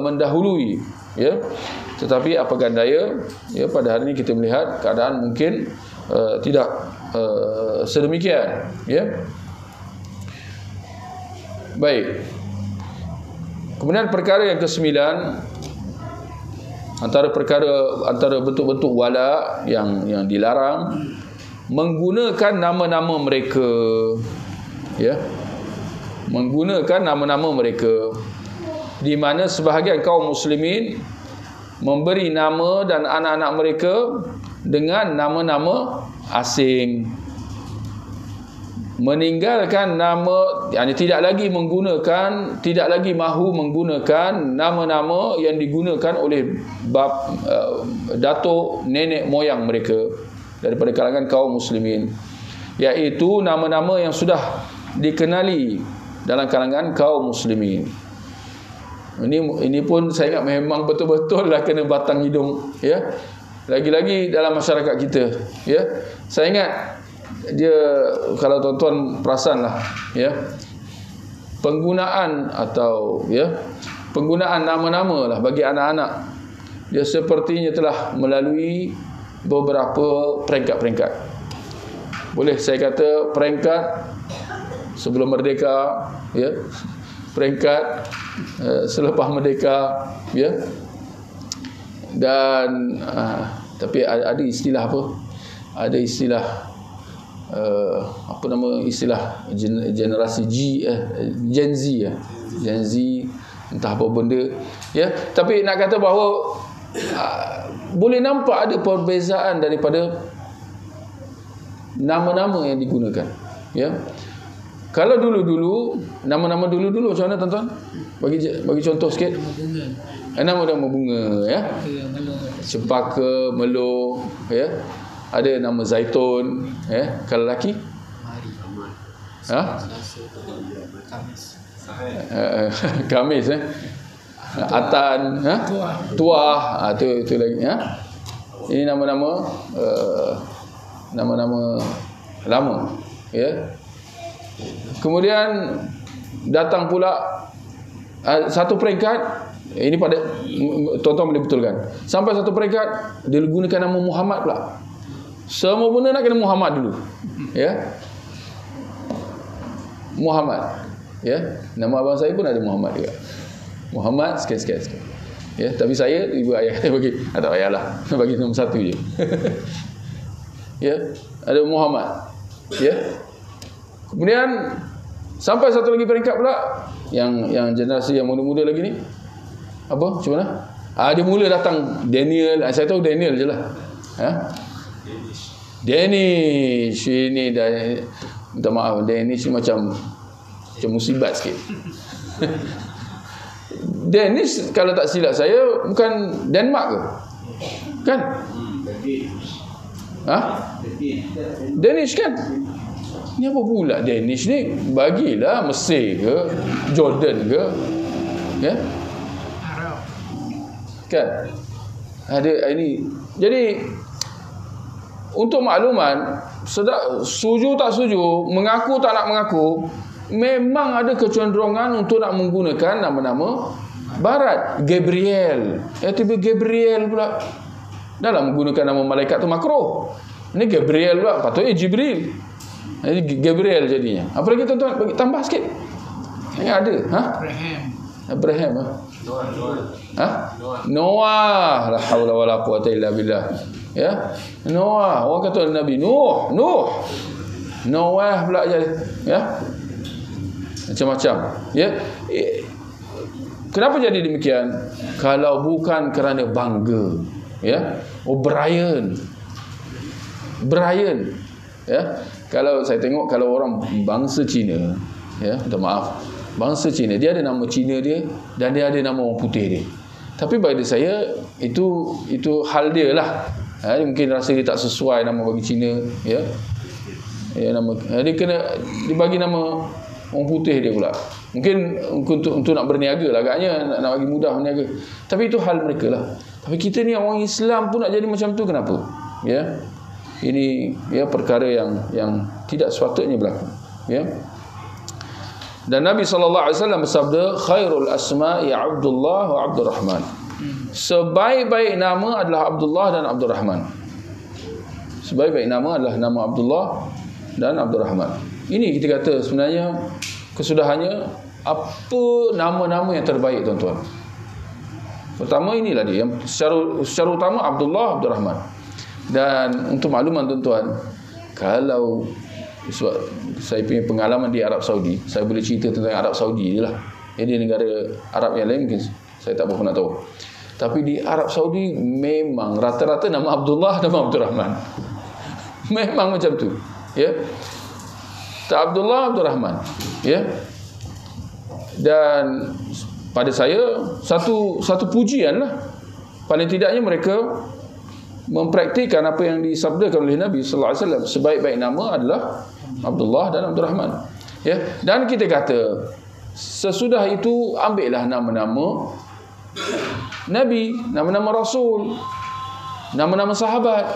mendahului, ya. Tetapi apakah daya, ya, pada hari ini kita melihat keadaan mungkin tidak sedemikian, ya. Baik. Kemudian perkara yang ke-9, antara bentuk-bentuk wala yang dilarang, menggunakan nama-nama mereka, ya, menggunakan nama-nama mereka, di mana sebahagian kaum muslimin memberi nama dan anak-anak mereka dengan nama-nama asing, meninggalkan nama, yakni tidak lagi mahu menggunakan nama-nama yang digunakan oleh datuk nenek moyang mereka, daripada kalangan kaum muslimin, iaitu nama-nama yang sudah dikenali dalam kalangan kaum muslimin. Ini pun saya ingat memang betul-betul lah kena batang hidung, ya. Lagi-lagi dalam masyarakat kita, ya. Saya ingat dia, kalau tuan-tuan perasan lah, ya, penggunaan atau penggunaan nama-nama lah bagi anak-anak, dia sepertinya telah melalui beberapa peringkat-peringkat. Boleh saya kata peringkat sebelum merdeka, ya, peringkat selepas merdeka, ya, dan tapi ada istilah apa? Ada istilah apa nama istilah generasi Gen Z, Gen Z, entah apa benda, ya. Tapi nak kata bahawa boleh nampak ada perbezaan daripada nama-nama yang digunakan, ya. Kalau dulu-dulu, nama-nama dulu-dulu macam mana tuan-tuan? Bagi contoh sikit. Nama-nama bunga, ya. Cempaka, melo, ya. Ada nama zaitun, ya. Kalau lelaki? Kamis, Atan, Tuah, itu lagi, ya. Ini nama-nama nama-nama lama, ya. Kemudian datang pula satu peringkat, ini pada tuan-tuan boleh betulkan, sampai satu peringkat dia gunakan nama Muhammad pula. Semua benda nak kena Muhammad dulu, ya. Muhammad, ya. Nama abang saya pun ada Muhammad juga. Muhammad sikit-sikit. Ya, tapi saya, ibu ayah saya bagi, tak payahlah, bagi nombor satu je. Ya, ada Muhammad, ya. Kemudian sampai satu lagi peringkat pula, yang generasi yang muda-muda lagi ni, apa? Macam mana? Dia mula datang Daniel. Saya tahu Daniel je lah. Danish. Ini dah, minta maaf, Danish ni macam musibat sikit. Danish kalau tak silap saya bukan Denmark ke? Kan? Danish kan? Ni apa pula Danish ni? Bagilah Mesir ke, Jordan ke, ya? Arab. Kan? Ada ini. Jadi untuk makluman, setuju tak setuju, mengaku tak nak mengaku, memang ada kecenderungan untuk nak menggunakan nama-nama barat. Gabriel, tiba Gabriel pula. Dalam menggunakan nama malaikat tu makruh. Ini Gabriel pula, patutnya Jibril. Ini Gabriel jadinya. Apa lagi tuan-tuan? Bagi tambah sikit. Yang ada, Abraham. Noah. La haula wala quwata illa billah. Ya. Noah. Orang kata Nabi Nuh. Noah pula jadi, ya. Macam-macam, ya. Kenapa jadi demikian? Kalau bukan kerana bangga, ya. Brian, ya. Kalau saya tengok, kalau orang bangsa Cina, ya, minta maaf, bangsa Cina, dia ada nama Cina dia dan dia ada nama orang putih dia. Tapi bagi saya itu hal dia lah. Dia mungkin rasa dia tak sesuai nama bagi Cina, ya. Nama dia kena dibagi nama orang putih dia pula. Mungkin untuk nak berniaga lah agaknya, nak bagi mudah berniaga. Tapi itu hal mereka lah. Tapi kita ni orang Islam pun nak jadi macam tu, kenapa? Ya. Ini, ya, perkara yang tidak sepatutnya berlaku, ya. Dan Nabi SAW bersabda, khairul asma'i Abdullah wa Abdurrahman. Sebaik-baik nama adalah Abdullah dan Abdurrahman. Sebaik-baik nama adalah nama Abdullah dan Abdurrahman. Ini kita kata sebenarnya kesudahannya, apa nama-nama yang terbaik, tuan-tuan. Pertama inilah dia, yang secara utama Abdullah, Abdurrahman. Dan untuk makluman tuan-tuan, kalau sebab saya punya pengalaman di Arab Saudi, saya boleh cerita tentang Arab Saudi je lah. Jadi negara Arab yang lain mungkin saya tak berapa nak tahu. Tapi di Arab Saudi memang rata-rata nama Abdullah, nama Abdurrahman. Memang macam tu, ya. Tak Abdullah, Abdurrahman, ya. Dan pada saya satu pujian lah. Paling tidaknya mereka mempraktikkan apa yang disabdakan oleh Nabi sallallahu alaihi wasallam. Sebaik-baik nama adalah Abdullah dan Abdul Rahman. Ya, dan kita kata sesudah itu ambillah nama-nama Nabi, nama-nama Rasul, nama-nama sahabat.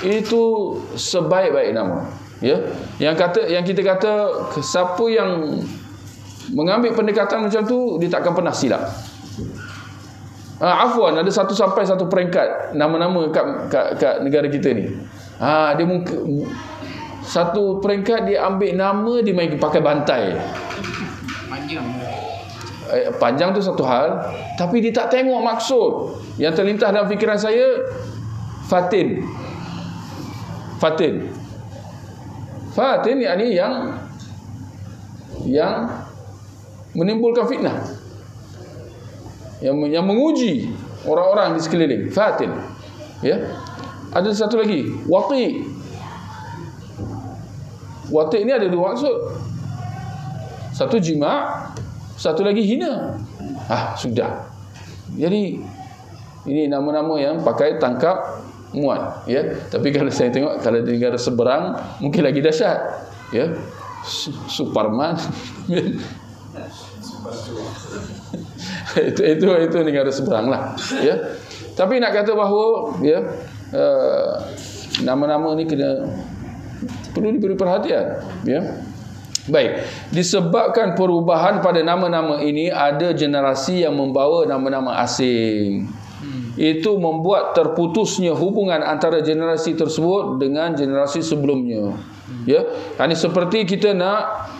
Itu sebaik-baik nama. Ya, yang kita kata siapa yang mengambil pendekatan macam tu, dia takkan pernah silap. Afwan, ada 1 sampai 1 peringkat nama-nama kat negara kita ni. Dia mungkin 1 peringkat dia ambil nama, dia main pakai bantai. Panjang tu satu hal, tapi dia tak tengok maksud. Yang terlintas dalam fikiran saya, Fatin yakni yang menimbulkan fitnah, yang menguji orang-orang di sekeliling. Fatin. Ya. Ada satu lagi, Wati ini ada 2 maksud. Satu jima', satu lagi hina. Sudah. Jadi ini nama-nama yang pakai tangkap muat, ya. Tapi kalau saya tengok, kalau di negara seberang mungkin lagi dahsyat, ya. Superman. itu negara seberang lah, ya. Tapi nak kata bahawa, ya, nama-nama ni perlu diberi perhatian, ya. Baik, disebabkan perubahan pada nama-nama ini, ada generasi yang membawa nama-nama asing. Itu membuat terputusnya hubungan antara generasi tersebut dengan generasi sebelumnya. Ya, ini seperti kita nak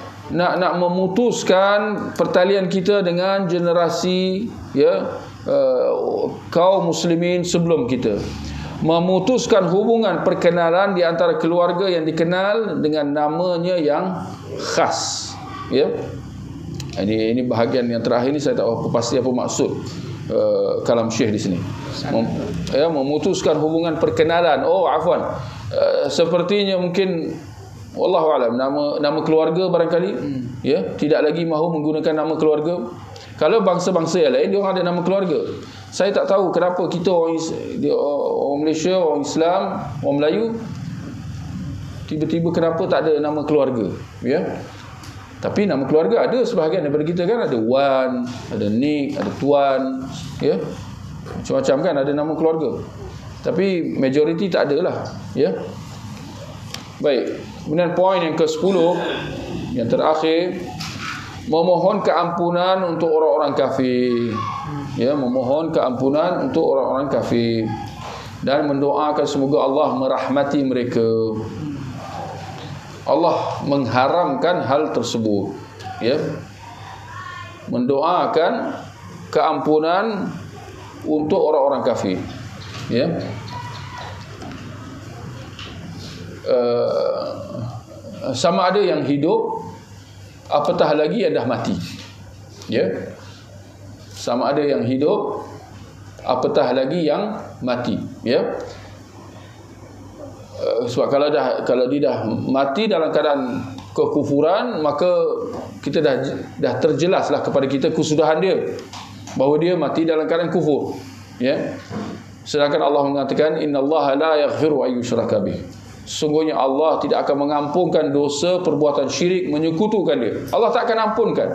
memutuskan pertalian kita dengan generasi, ya, kaum muslimin sebelum kita. Memutuskan hubungan perkenalan di antara keluarga yang dikenal dengan namanya yang khas. Ya. Ini bahagian yang terakhir ni saya tak tahu pasti apa maksud kalam Syekh di sini. Memutuskan hubungan perkenalan. Afwan. Sepertinya mungkin wallahu alam nama keluarga barangkali, ya, tidak lagi mahu menggunakan nama keluarga. Kalau bangsa-bangsa yang lain dia orang ada nama keluarga. Saya tak tahu kenapa kita orang Malaysia, orang Islam, orang Melayu, tiba-tiba kenapa tak ada nama keluarga, ya. Tapi nama keluarga ada sebahagian daripada kita kan, ada Wan, ada Nik, ada Tuan, ya. Macam-macam kan ada nama keluarga. Tapi majoriti tak ada lah, ya. Baik, kemudian poin yang ke-10 yang terakhir, memohon keampunan untuk orang-orang kafir. Ya, memohon keampunan untuk orang-orang kafir dan mendoakan semoga Allah merahmati mereka. Allah mengharamkan hal tersebut, ya. Mendoakan keampunan untuk orang-orang kafir, ya. Sama ada yang hidup, apatah lagi yang dah mati, ya. Sama ada yang hidup, apatah lagi yang mati, ya. Sebab kalau dia dah mati dalam keadaan kekufuran, maka kita dah terjelaslah kepada kita kesudahan dia, bahawa dia mati dalam keadaan kufur, ya. Sedangkan Allah mengatakan innallaha la yaghfiru ay yushraka bih. Sungguhnya Allah tidak akan mengampunkan dosa perbuatan syirik, menyekutukan dia. Allah tak akan ampunkan.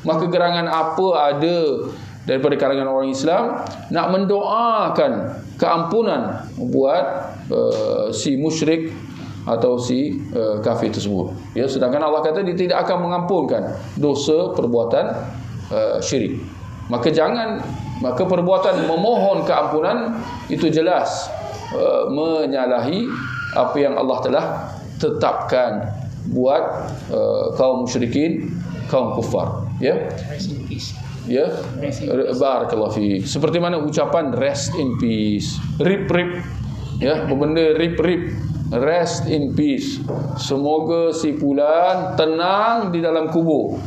Maka gerangan apa ada daripada kalangan orang Islam nak mendoakan keampunan buat si musyrik atau si kafir tersebut, ya. Sedangkan Allah kata dia tidak akan mengampunkan dosa perbuatan syirik. Maka perbuatan memohon keampunan itu jelas menyalahi apa yang Allah telah tetapkan buat kaum musyrikin, kaum kufar, ya. Ya, barakallahu fi. Seperti mana ucapan rest in peace, rip, ya, benda rip, rest in peace. Semoga si fulan tenang di dalam kubur.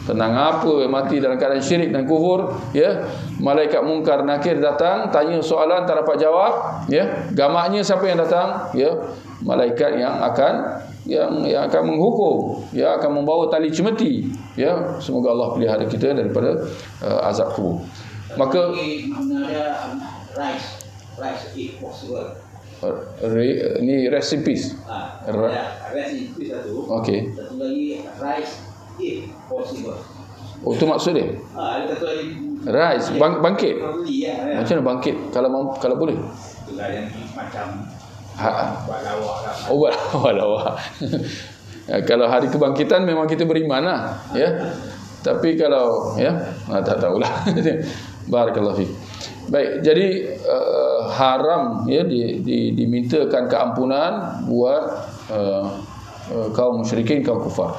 Tenang apa? Mati dalam keadaan syirik dan kufur, ya. Malaikat mungkar nakir datang, tanya soalan tak dapat jawab, ya. Gamaknya siapa yang datang? Ya, malaikat yang akan menghukum, ya, akan membawa tali cemeti, ya. Semoga Allah pelihara kita daripada azab kubur. Maka rice if possible. Ni rest in peace. Rest in peace satu. Okey. Satu lagi rise if possible. Oh, tu maksud dia? Ada satu lagi. Rise, bangkit. Ya. Macam mana bangkit kalau boleh? Itulah yang macam buat lawak lah. Oh, buat lawak. Kalau hari kebangkitan memang kita beriman lah, ya. Tapi kalau tak tahulah. Barakallahu fiik. Baik, jadi haram ya dimintakan keampunan buat kaum musyrikin, kaum kufar.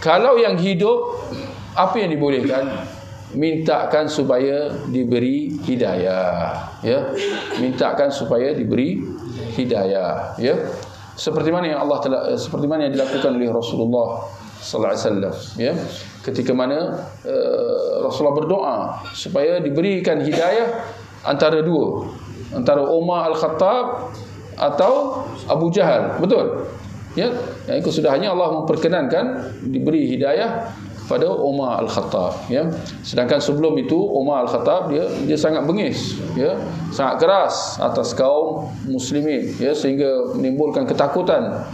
Kalau yang hidup, apa yang dibolehkan? Mintakan supaya diberi hidayah, ya. Mintakan supaya diberi hidayah, ya. Seperti mana yang dilakukan oleh Rasulullah sallallahu alaihi wasallam, ya. Ketika mana Rasulullah berdoa supaya diberikan hidayah antara dua, antara Umar Al-Khattab atau Abu Jahal, betul? Ya, yang kesudahannya Allah memperkenankan diberi hidayah pada Umar Al-Khattab, ya. Sedangkan sebelum itu Umar Al-Khattab dia sangat bengis, ya, sangat keras atas kaum muslimin, ya, sehingga menimbulkan ketakutan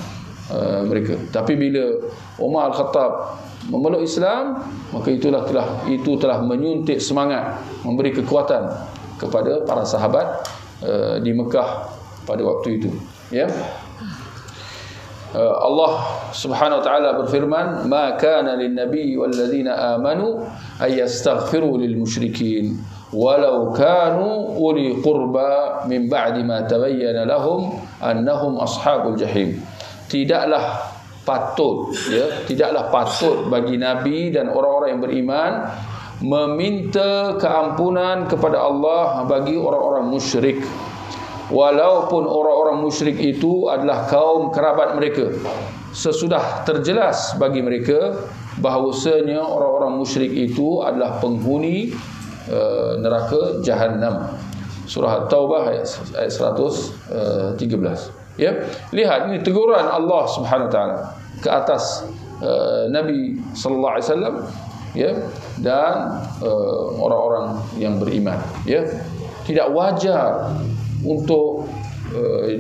mereka. Tapi bila Umar Al-Khattab memeluk Islam, maka itu telah menyuntik semangat, memberi kekuatan kepada para sahabat di Mekah pada waktu itu, ya. Allah Subhanahu wa taala berfirman, "Ma kana lin-nabiy wal ladzina amanu ay yastaghfiru lil musyrikin walau kanu uli qurba min ba'di ma tabayyana lahum annahum ashabul jahim." Tidaklah patut bagi nabi dan orang-orang yang beriman meminta keampunan kepada Allah bagi orang-orang musyrik, walaupun orang-orang musyrik itu adalah kaum kerabat mereka, sesudah terjelas bagi mereka bahawasanya orang-orang musyrik itu adalah penghuni neraka Jahannam. Surah At-Taubah ayat 113. Ya, lihat ini teguran Allah Subhanahu wa taala ke atas Nabi sallallahu alaihi wasallam, ya, dan orang-orang yang beriman, ya. Tidak wajar untuk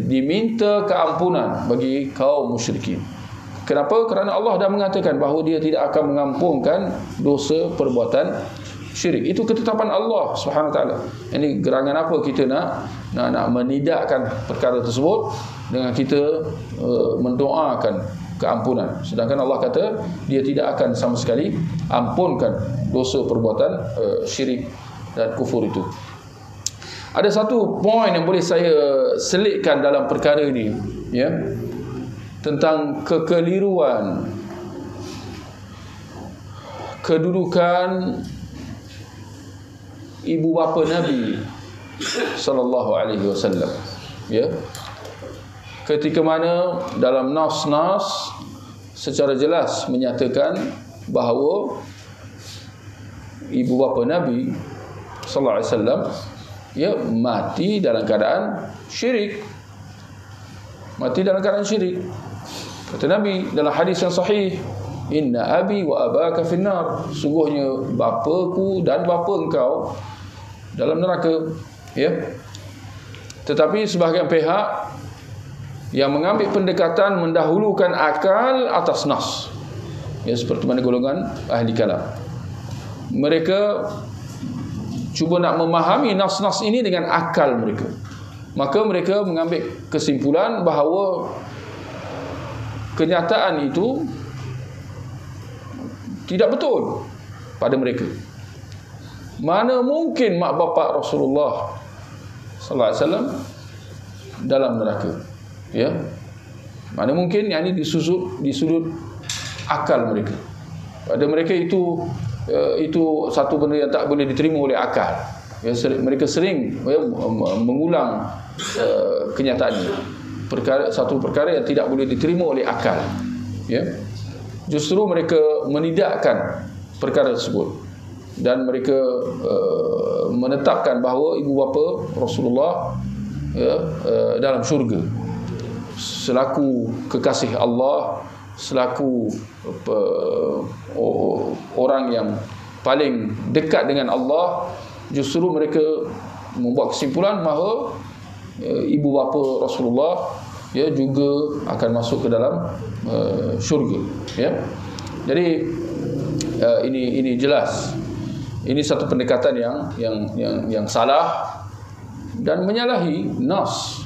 diminta keampunan bagi kaum musyrikin. Kenapa? Kerana Allah dah mengatakan bahawa Dia tidak akan mengampunkan dosa perbuatan syirik. Itu ketetapan Allah Subhanahu wa taala. Ini gerangan apa kita nak menidakkan perkara tersebut dengan kita mendoakan keampunan, sedangkan Allah kata Dia tidak akan sama sekali ampunkan dosa perbuatan syirik dan kufur itu. Ada satu poin yang boleh saya selitkan dalam perkara ini, ya, tentang kekeliruan kedudukan ibu bapa Nabi sallallahu alaihi wasallam, ya. Ketika mana dalam nas-nas secara jelas menyatakan bahawa ibu bapa Nabi sallallahu alaihi wasallam, ya, mati dalam keadaan syirik. Mati dalam keadaan syirik. Kata Nabi dalam hadis yang sahih, "Inna abi wa abaka finnar." Sungguhnya bapaku dan bapa engkau dalam neraka, ya. Tetapi sebahagian pihak yang mengambil pendekatan mendahulukan akal atas nas, ya, seperti mana golongan ahli kalam. Mereka cuba nak memahami nas-nas ini dengan akal mereka. Maka mereka mengambil kesimpulan bahawa kenyataan itu tidak betul pada mereka. Mana mungkin mak bapak Rasulullah sallallahu alaihi wasallam dalam neraka, ya. Mana mungkin, yang ini di sudut akal mereka. Pada mereka itu satu benda yang tak boleh diterima oleh akal, ya. Mereka sering, ya, mengulang kenyataan ini. Satu perkara yang tidak boleh diterima oleh akal, ya. Justru mereka menidakkan perkara tersebut dan mereka menetapkan bahawa ibu bapa Rasulullah, ya, dalam syurga selaku kekasih Allah, selaku orang yang paling dekat dengan Allah. Justru mereka membuat kesimpulan bahawa ibu bapa Rasulullah ya juga akan masuk ke dalam syurga, ya. Jadi ini jelas. Ini satu pendekatan yang salah dan menyalahi nas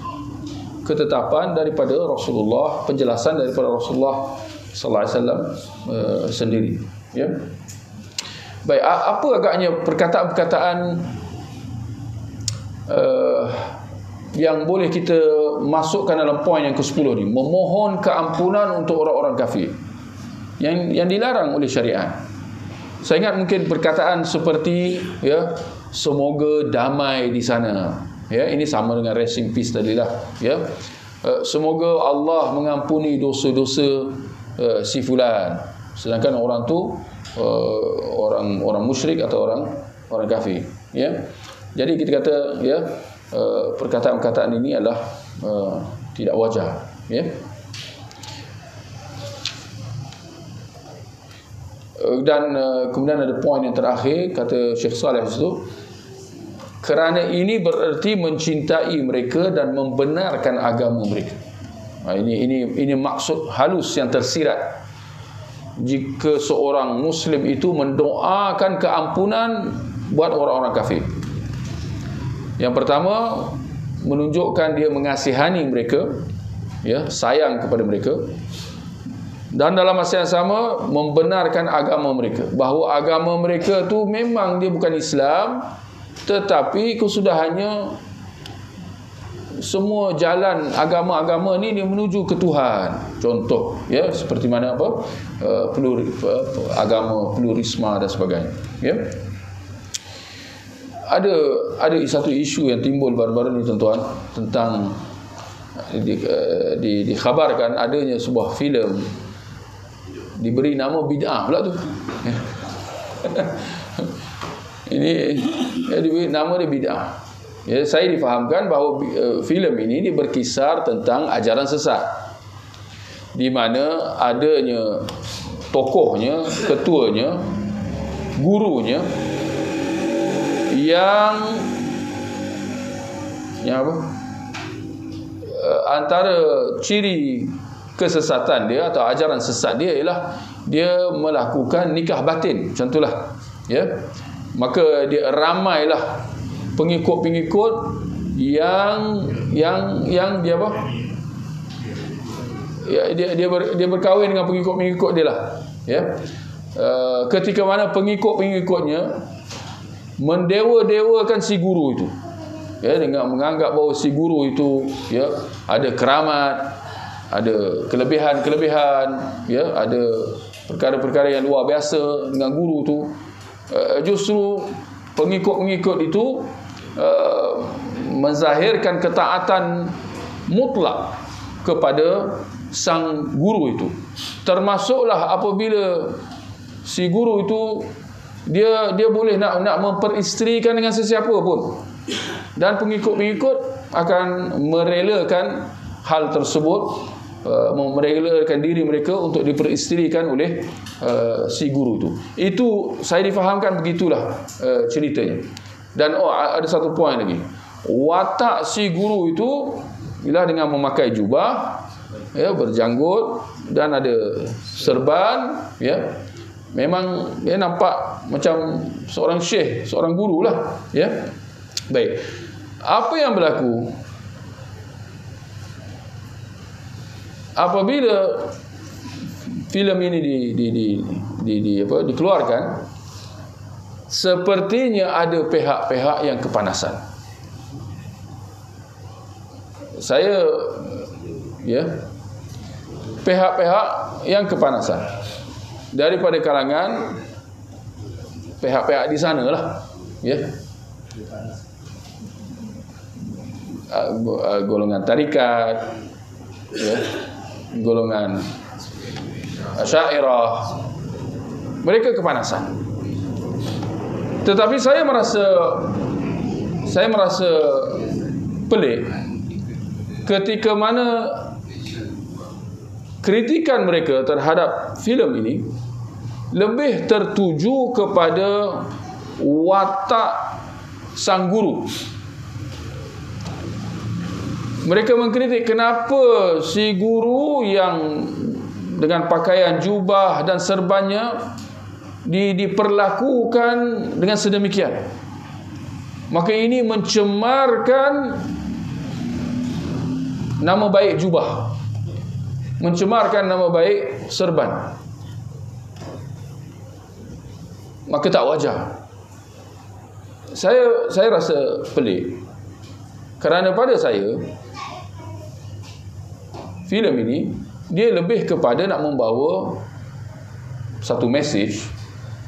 ketetapan daripada Rasulullah, penjelasan daripada Rasulullah sallallahu alaihi wasallam sendiri, ya. Baik, apa agaknya perkataan-perkataan yang boleh kita masukkan dalam poin yang ke-10 ni, memohon keampunan untuk orang-orang kafir yang dilarang oleh syariat. Saya ingat mungkin perkataan seperti ya, semoga damai di sana. Ya, ini sama dengan rest in peace tadilah, ya. Semoga Allah mengampuni dosa-dosa si fulan. Sedangkan orang tu orang musyrik atau orang kafir, ya. Jadi kita kata ya, perkataan-perkataan ini adalah tidak wajar, ya. Dan kemudian ada poin yang terakhir, kata Syekh Saleh itu, kerana ini bererti mencintai mereka dan membenarkan agama mereka. Ini maksud halus yang tersirat. Jika seorang Muslim itu mendoakan keampunan buat orang-orang kafir, yang pertama menunjukkan dia mengasihani mereka, ya, sayang kepada mereka. Dan dalam masa yang sama membenarkan agama mereka, bahawa agama mereka tu memang dia bukan Islam, tetapi kesudahannya semua jalan agama-agama ni dia menuju ke Tuhan. Contoh, ya, seperti mana agama plurisma dan sebagainya, ya. Ada satu isu yang timbul baru-baru ni, tuan-tuan, tentang dikhabarkan adanya sebuah filem diberi nama bid'ah pula tu. Ini diberi nama dia bid'ah. Ya, saya difahamkan bahawa filem ini berkisar tentang ajaran sesat, di mana adanya tokohnya, ketuanya, gurunya yang apa? Antara ciri kesesatan dia atau ajaran sesat dia ialah dia melakukan nikah batin, macam itulah, ya. Maka dia ramailah pengikut-pengikut yang dia apa? Ya, dia berkahwin dengan pengikut-pengikut dia lah, ya. Ketika mana pengikut-pengikutnya mendewa-dewakan si guru itu, ya, dengan menganggap bahawa si guru itu, ya, ada keramat, ada kelebihan-kelebihan, ya, ada perkara-perkara yang luar biasa dengan guru tu. Justru pengikut-pengikut itu menzahirkan ketaatan mutlak kepada sang guru itu. Termasuklah apabila si guru itu dia boleh nak memperisterikan dengan sesiapa pun, dan pengikut-pengikut akan merelakan hal tersebut, merelakan diri mereka untuk diperisterikan oleh si guru itu. Itu saya difahamkan begitulah ceritanya. Dan ada satu poin lagi. Watak si guru itu ialah dengan memakai jubah, ya, berjanggut dan ada serban, ya. Memang dia nampak macam seorang syekh, seorang guru lah, ya. Baik. Apa yang berlaku apabila filem ini dikeluarkan? Sepertinya ada pihak-pihak yang kepanasan. Saya, ya, pihak-pihak yang kepanasan daripada kalangan pihak-pihak di sana lah, ya, golongan tarikat, ya, golongan Asy'ariyah, mereka kepanasan. Tetapi saya merasa pelik ketika mana kritikan mereka terhadap filem ini lebih tertuju kepada watak sang guru, Mereka mengkritik kenapa si guru yang dengan pakaian jubah dan serbannya diperlakukan dengan sedemikian. Maka ini mencemarkan nama baik jubah, mencemarkan nama baik serban. Maka tak wajar. Saya rasa pelik, kerana pada saya filem ini dia lebih kepada nak membawa satu mesej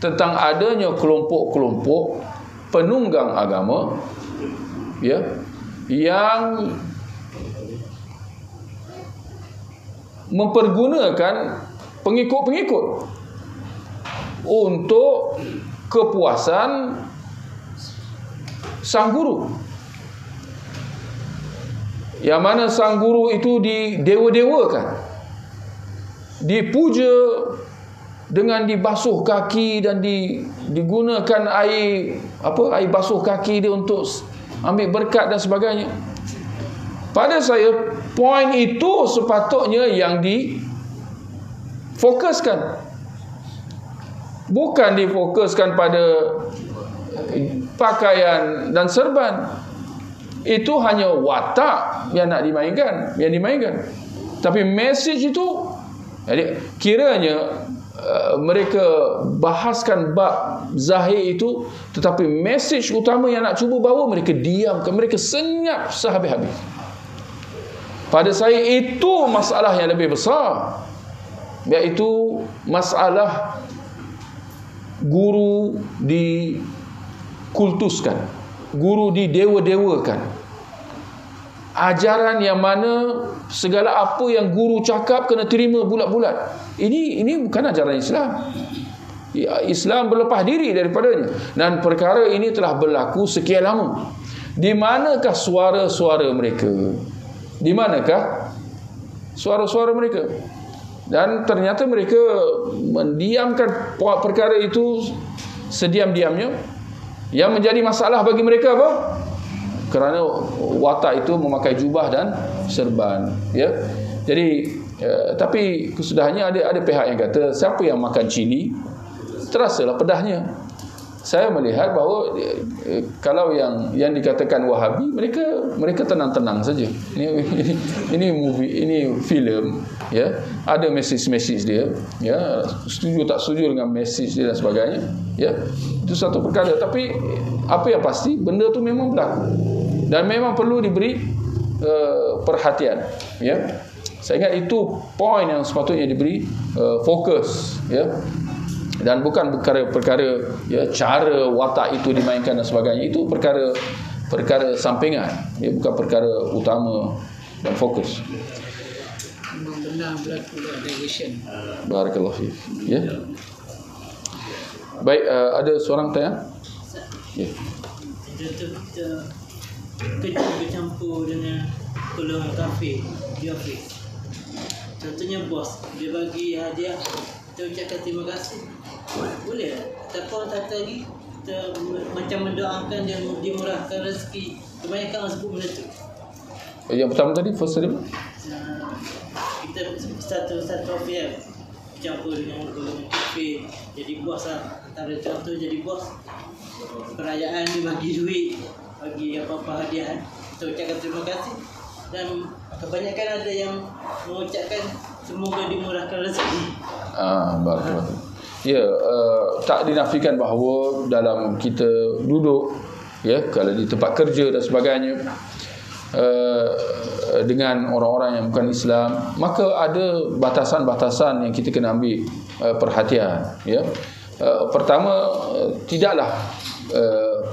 tentang adanya kelompok-kelompok penunggang agama, ya, yang mempergunakan pengikut-pengikut untuk kepuasan sang guru, yang mana sang guru itu didewa-dewakan, dipuja dengan dibasuh kaki dan digunakan air basuh kaki dia untuk ambil berkat dan sebagainya. Pada saya, poin itu sepatutnya yang difokuskan, bukan difokuskan pada pakaian dan serban. Itu hanya watak yang nak dimainkan, tapi mesej itu, jadi kiranya mereka bahaskan bab zahir itu, tetapi mesej utama yang nak cuba bawa mereka diamkan, mereka senyap sehabis-habis. Pada saya itu masalah yang lebih besar, iaitu masalah guru dikultuskan, guru didewa-dewakan. Ajaran yang mana segala apa yang guru cakap kena terima bulat-bulat. Ini bukan ajaran Islam. Islam berlepas diri daripadanya. Dan perkara ini telah berlaku sekian lama. Di manakah suara-suara mereka? Di manakah suara-suara mereka? Dan ternyata mereka mendiamkan perkara itu sediam-diamnya. Yang menjadi masalah bagi mereka apa? Kerana watak itu memakai jubah dan serban, ya. Jadi tapi kesudahannya ada pihak yang kata siapa yang makan cili terasalah pedahnya. Saya melihat bahawa kalau yang dikatakan Wahabi, mereka tenang-tenang saja. Ini movie, ini filem, ya. Ada mesej dia, ya. Setuju tak setuju dengan mesej dia dan sebagainya, ya. Itu satu perkara. Tapi apa yang pasti, benda tu memang berlaku dan memang perlu diberi perhatian, ya. Saya ingat itu poin yang sepatutnya diberi fokus, ya. Dan bukan perkara ya, cara watak itu dimainkan dan sebagainya. Itu perkara sampingan, ya, bukan perkara utama dan fokus. Memang benar berlaku delegation. Barakallahu fiik, ya. Baik, ada seorang tanya? Ya. Kita kerja bercampur dengan golongan kafir, kafir. Contohnya bos, dia bagi hadiah, kita ucapkan terima kasih. Boleh tak? Tapi orang kata lagi, kita macam mendoakan dan dimurahkan rezeki. Kebanyakan orang sebut benda tu. Yang pertama tadi, first tadi apa? Kita satu affair campur dengan golongan kafir, jadi bos lah. Antara contoh jadi bos, perayaan dia bagi duit, bagi apa-apa hadiah, kita ucapkan terima kasih. Dan kebanyakan ada yang mengucapkan semoga dimurahkan rezeki. Barakallahu. Ya, tak dinafikan bahawa dalam kita duduk, ya, kalau di tempat kerja dan sebagainya, dengan orang-orang yang bukan Islam, maka ada batasan-batasan yang kita kena ambil perhatian, ya. Pertama, tidaklah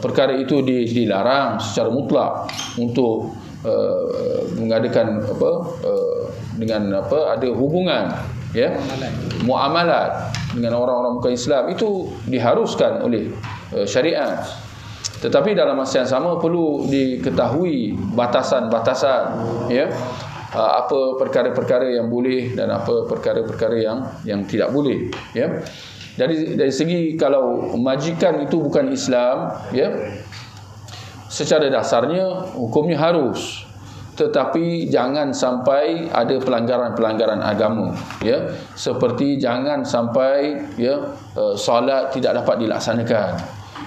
perkara itu dilarang secara mutlak untuk mengadakan ada hubungan, ya, muamalat dengan orang-orang bukan Islam. Itu diharuskan oleh syariat. Tetapi dalam masa yang sama perlu diketahui batasan-batasan, ya, apa perkara-perkara yang boleh dan apa perkara-perkara yang tidak boleh, ya. Dari segi kalau majikan itu bukan Islam, ya, secara dasarnya hukumnya harus tetapi jangan sampai ada pelanggaran-pelanggaran agama, ya, seperti jangan sampai, ya, solat tidak dapat dilaksanakan,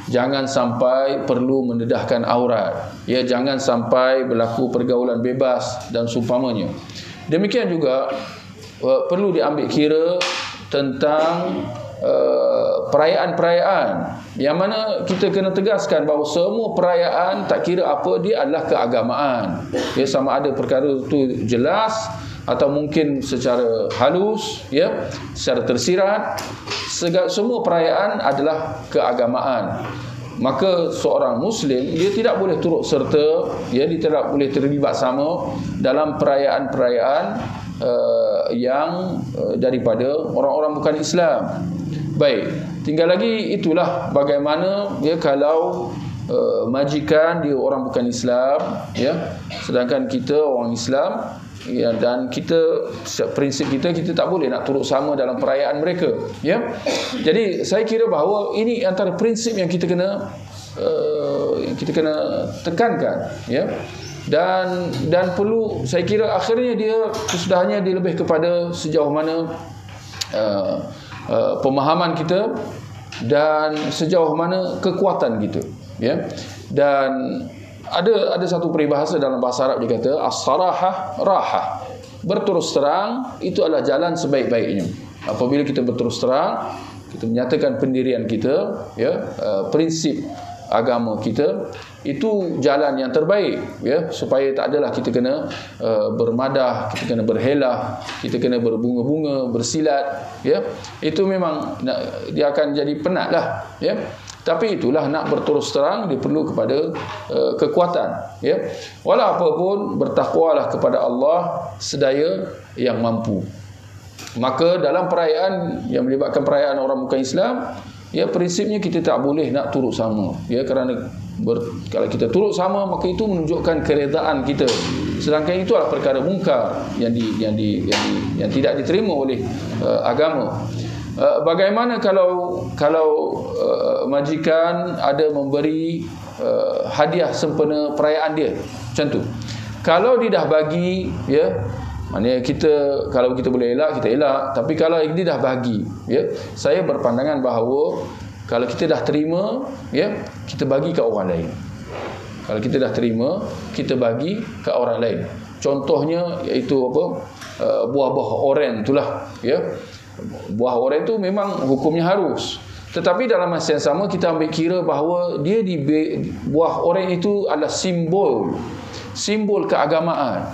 jangan sampai perlu mendedahkan aurat, ya, jangan sampai berlaku pergaulan bebas dan seumpamanya. Demikian juga perlu diambil kira tentang perayaan-perayaan yang mana kita kena tegaskan bahawa semua perayaan, tak kira apa dia, adalah keagamaan. Ya, sama ada perkara itu jelas atau mungkin secara halus, ya, secara tersirat, semua perayaan adalah keagamaan. Maka seorang Muslim dia tidak boleh turut serta, ya, dia tidak boleh terlibat sama dalam perayaan-perayaan yang daripada orang-orang bukan Islam. Baik, tinggal lagi itulah bagaimana, ya, kalau majikan dia orang bukan Islam, ya, sedangkan kita orang Islam, ya, dan kita, prinsip kita tak boleh nak turut sama dalam perayaan mereka, ya. Jadi saya kira bahawa ini antara prinsip yang kita kena tekankan, ya. Dan perlu, saya kira akhirnya kesudahannya dia lebih kepada sejauh mana pemahaman kita dan sejauh mana kekuatan kita, ya. Dan ada satu peribahasa dalam bahasa Arab, dia kata as-sarahah rahah. Berterus terang itu adalah jalan sebaik-baiknya. Apabila kita berterus terang, kita menyatakan pendirian kita, ya, prinsip agama kita, itu jalan yang terbaik, ya, supaya tak adalah kita kena bermadah, kita kena berhelah, kita kena berbunga-bunga, bersilat, ya. Itu memang dia akan jadi penat lah, ya. Tapi itulah, nak berterus terang dia perlu kepada kekuatan, ya. Walau apapun, bertakwalah kepada Allah sedaya yang mampu. Maka dalam perayaan yang melibatkan perayaan orang bukan Islam, ya, prinsipnya kita tak boleh nak turut sama, ya, kerana kalau kita turut sama, maka itu menunjukkan keredaan kita, sedangkan itu adalah perkara mungkar yang tidak diterima oleh agama. Bagaimana kalau majikan ada memberi hadiah sempena perayaan dia, macam tu, kalau dia dah bagi, ya, maknanya kalau kita boleh elak, kita elak. Tapi kalau dia dah bagi, ya, saya berpandangan bahawa kalau kita dah terima, ya, kita bagi ke orang lain. Kalau kita dah terima, kita bagi ke orang lain. Contohnya iaitu apa? Buah-buah oren itulah, ya. Buah oren tu memang hukumnya harus. Tetapi dalam masa yang sama kita ambil kira bahawa buah oren itu adalah simbol keagamaan.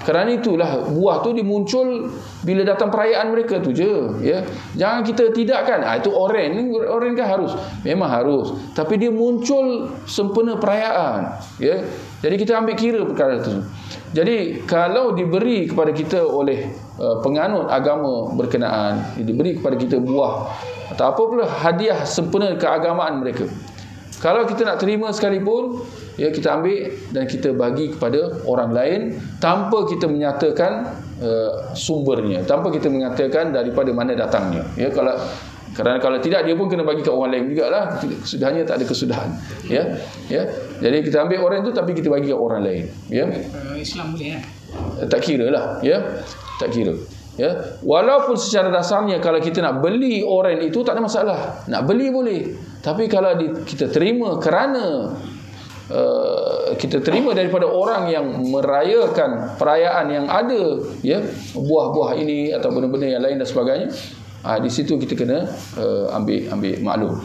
Kerana itulah buah tu dimuncul bila datang perayaan mereka tu je, ya. Jangan kita tidakkan, itu oren kan harus, memang harus, tapi dia muncul sempena perayaan, ya. Jadi kita ambil kira perkara tu. Jadi kalau diberi kepada kita oleh penganut agama berkenaan, diberi kepada kita buah atau apa pula hadiah sempena keagamaan mereka, kalau kita nak terima sekalipun, ya, kita ambil dan kita bagi kepada orang lain tanpa kita menyatakan sumbernya, tanpa kita mengatakan daripada mana datangnya, ya. Kerana kalau tidak, dia pun kena bagi ke orang lain jugalah, kesudahannya tak ada kesudahan, ya. Jadi kita ambil orang itu tapi kita bagi ke orang lain, ya. Islam boleh, tak kira lah, ya, tak kira, ya. Walaupun secara dasarnya kalau kita nak beli oren itu tak ada masalah, nak beli boleh. Tapi kalau kita terima kerana kita terima daripada orang yang merayakan perayaan yang ada, ya, buah-buah ini atau benda-benda yang lain dan sebagainya, di situ kita kena ambil maklum.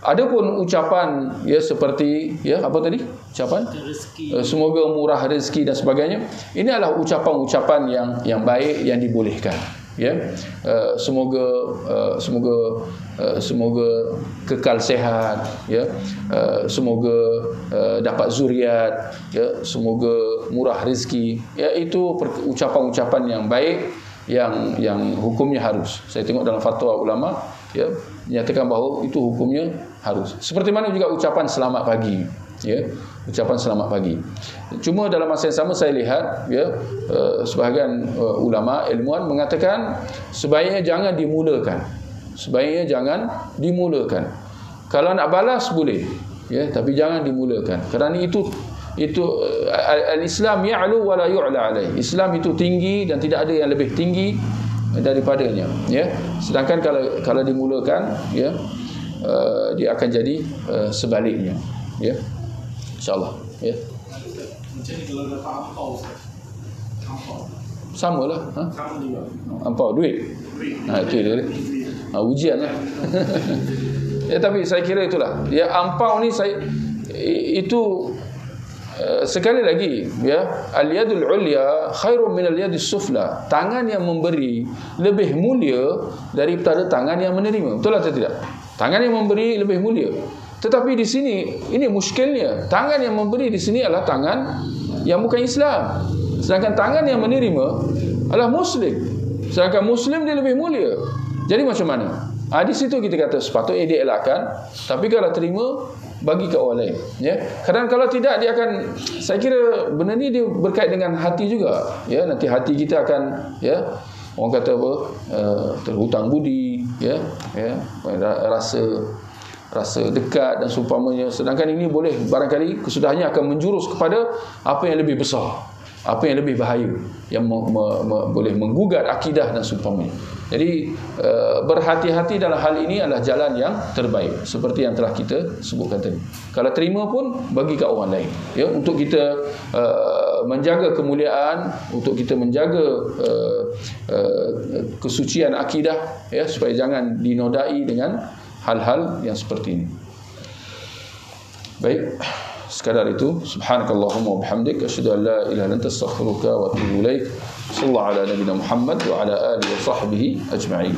Adapun ucapan, ya, seperti, ya, apa tadi? Ucapan semoga murah rezeki dan sebagainya, ini adalah ucapan-ucapan yang baik yang dibolehkan, ya. Semoga kekal sehat, ya. Semoga dapat zuriat, ya. Semoga murah rezeki, ya. Itu ucapan-ucapan yang baik yang hukumnya harus. Saya tengok dalam fatwa ulama, ya, menyatakan bahawa itu hukumnya harus. Seperti mana juga ucapan selamat pagi, ya, ucapan selamat pagi. Cuma dalam masa yang sama saya lihat, ya, sebahagian ulama ilmuwan mengatakan sebaiknya jangan dimulakan. Sebaiknya jangan dimulakan. Kalau nak balas boleh, ya, tapi jangan dimulakan. Kerana itu itu al-Islam ya'lu wa la yu'la alaih. Islam itu tinggi dan tidak ada yang lebih tinggi daripadanya, ya. Sedangkan kalau dimulakan, ya, dia akan jadi sebaliknya, ya. InsyaAllah, ya. Macam ni kalau dapat ampau, Ustaz. Ampau. Sama lah, ha? Sama juga. Ampau duit. Itu dia. Ujian lah. Ya, tapi saya kira itulah. Ya, ampau ni itu sekali lagi, ya, al-yadul ulya khairun min al-yadis sufla. Tangan yang memberi lebih mulia daripada tangan yang menerima. Betul atau tidak? Tangan yang memberi lebih mulia. Tetapi di sini ini muskilnya. Tangan yang memberi di sini adalah tangan yang bukan Islam. Sedangkan tangan yang menerima adalah Muslim. Sedangkan Muslim dia lebih mulia. Jadi macam mana? Di situ kita kata sepatutnya dia elakkan. Tapi kalau terima, bagi ke orang lain. Ya. Kadang kalau tidak, dia akan, saya kira benda ni dia berkait dengan hati juga. Ya, nanti hati kita akan, ya, orang kata apa, terhutang budi, ya, rasa dekat dan seumpamanya. Sedangkan ini boleh barangkali kesudahannya akan menjurus kepada apa yang lebih besar, apa yang lebih bahaya, yang boleh menggugat akidah dan seumpamanya. Jadi berhati-hati dalam hal ini adalah jalan yang terbaik, seperti yang telah kita sebutkan tadi. Kalau terima pun bagi kat orang lain, ya, untuk kita menjaga kemuliaan, untuk kita menjaga kesucian akidah, ya, supaya jangan dinodai dengan hal-hal yang seperti ini. Baik, sekadar itu. Subhanakallahumma wa bihamdik, asyhadu an la ilaha illa anta, astaghfiruka wa atubu ilaik. Sallallahu ala nabiyina Muhammad wa ala alihi wa sahbihi ajma'in.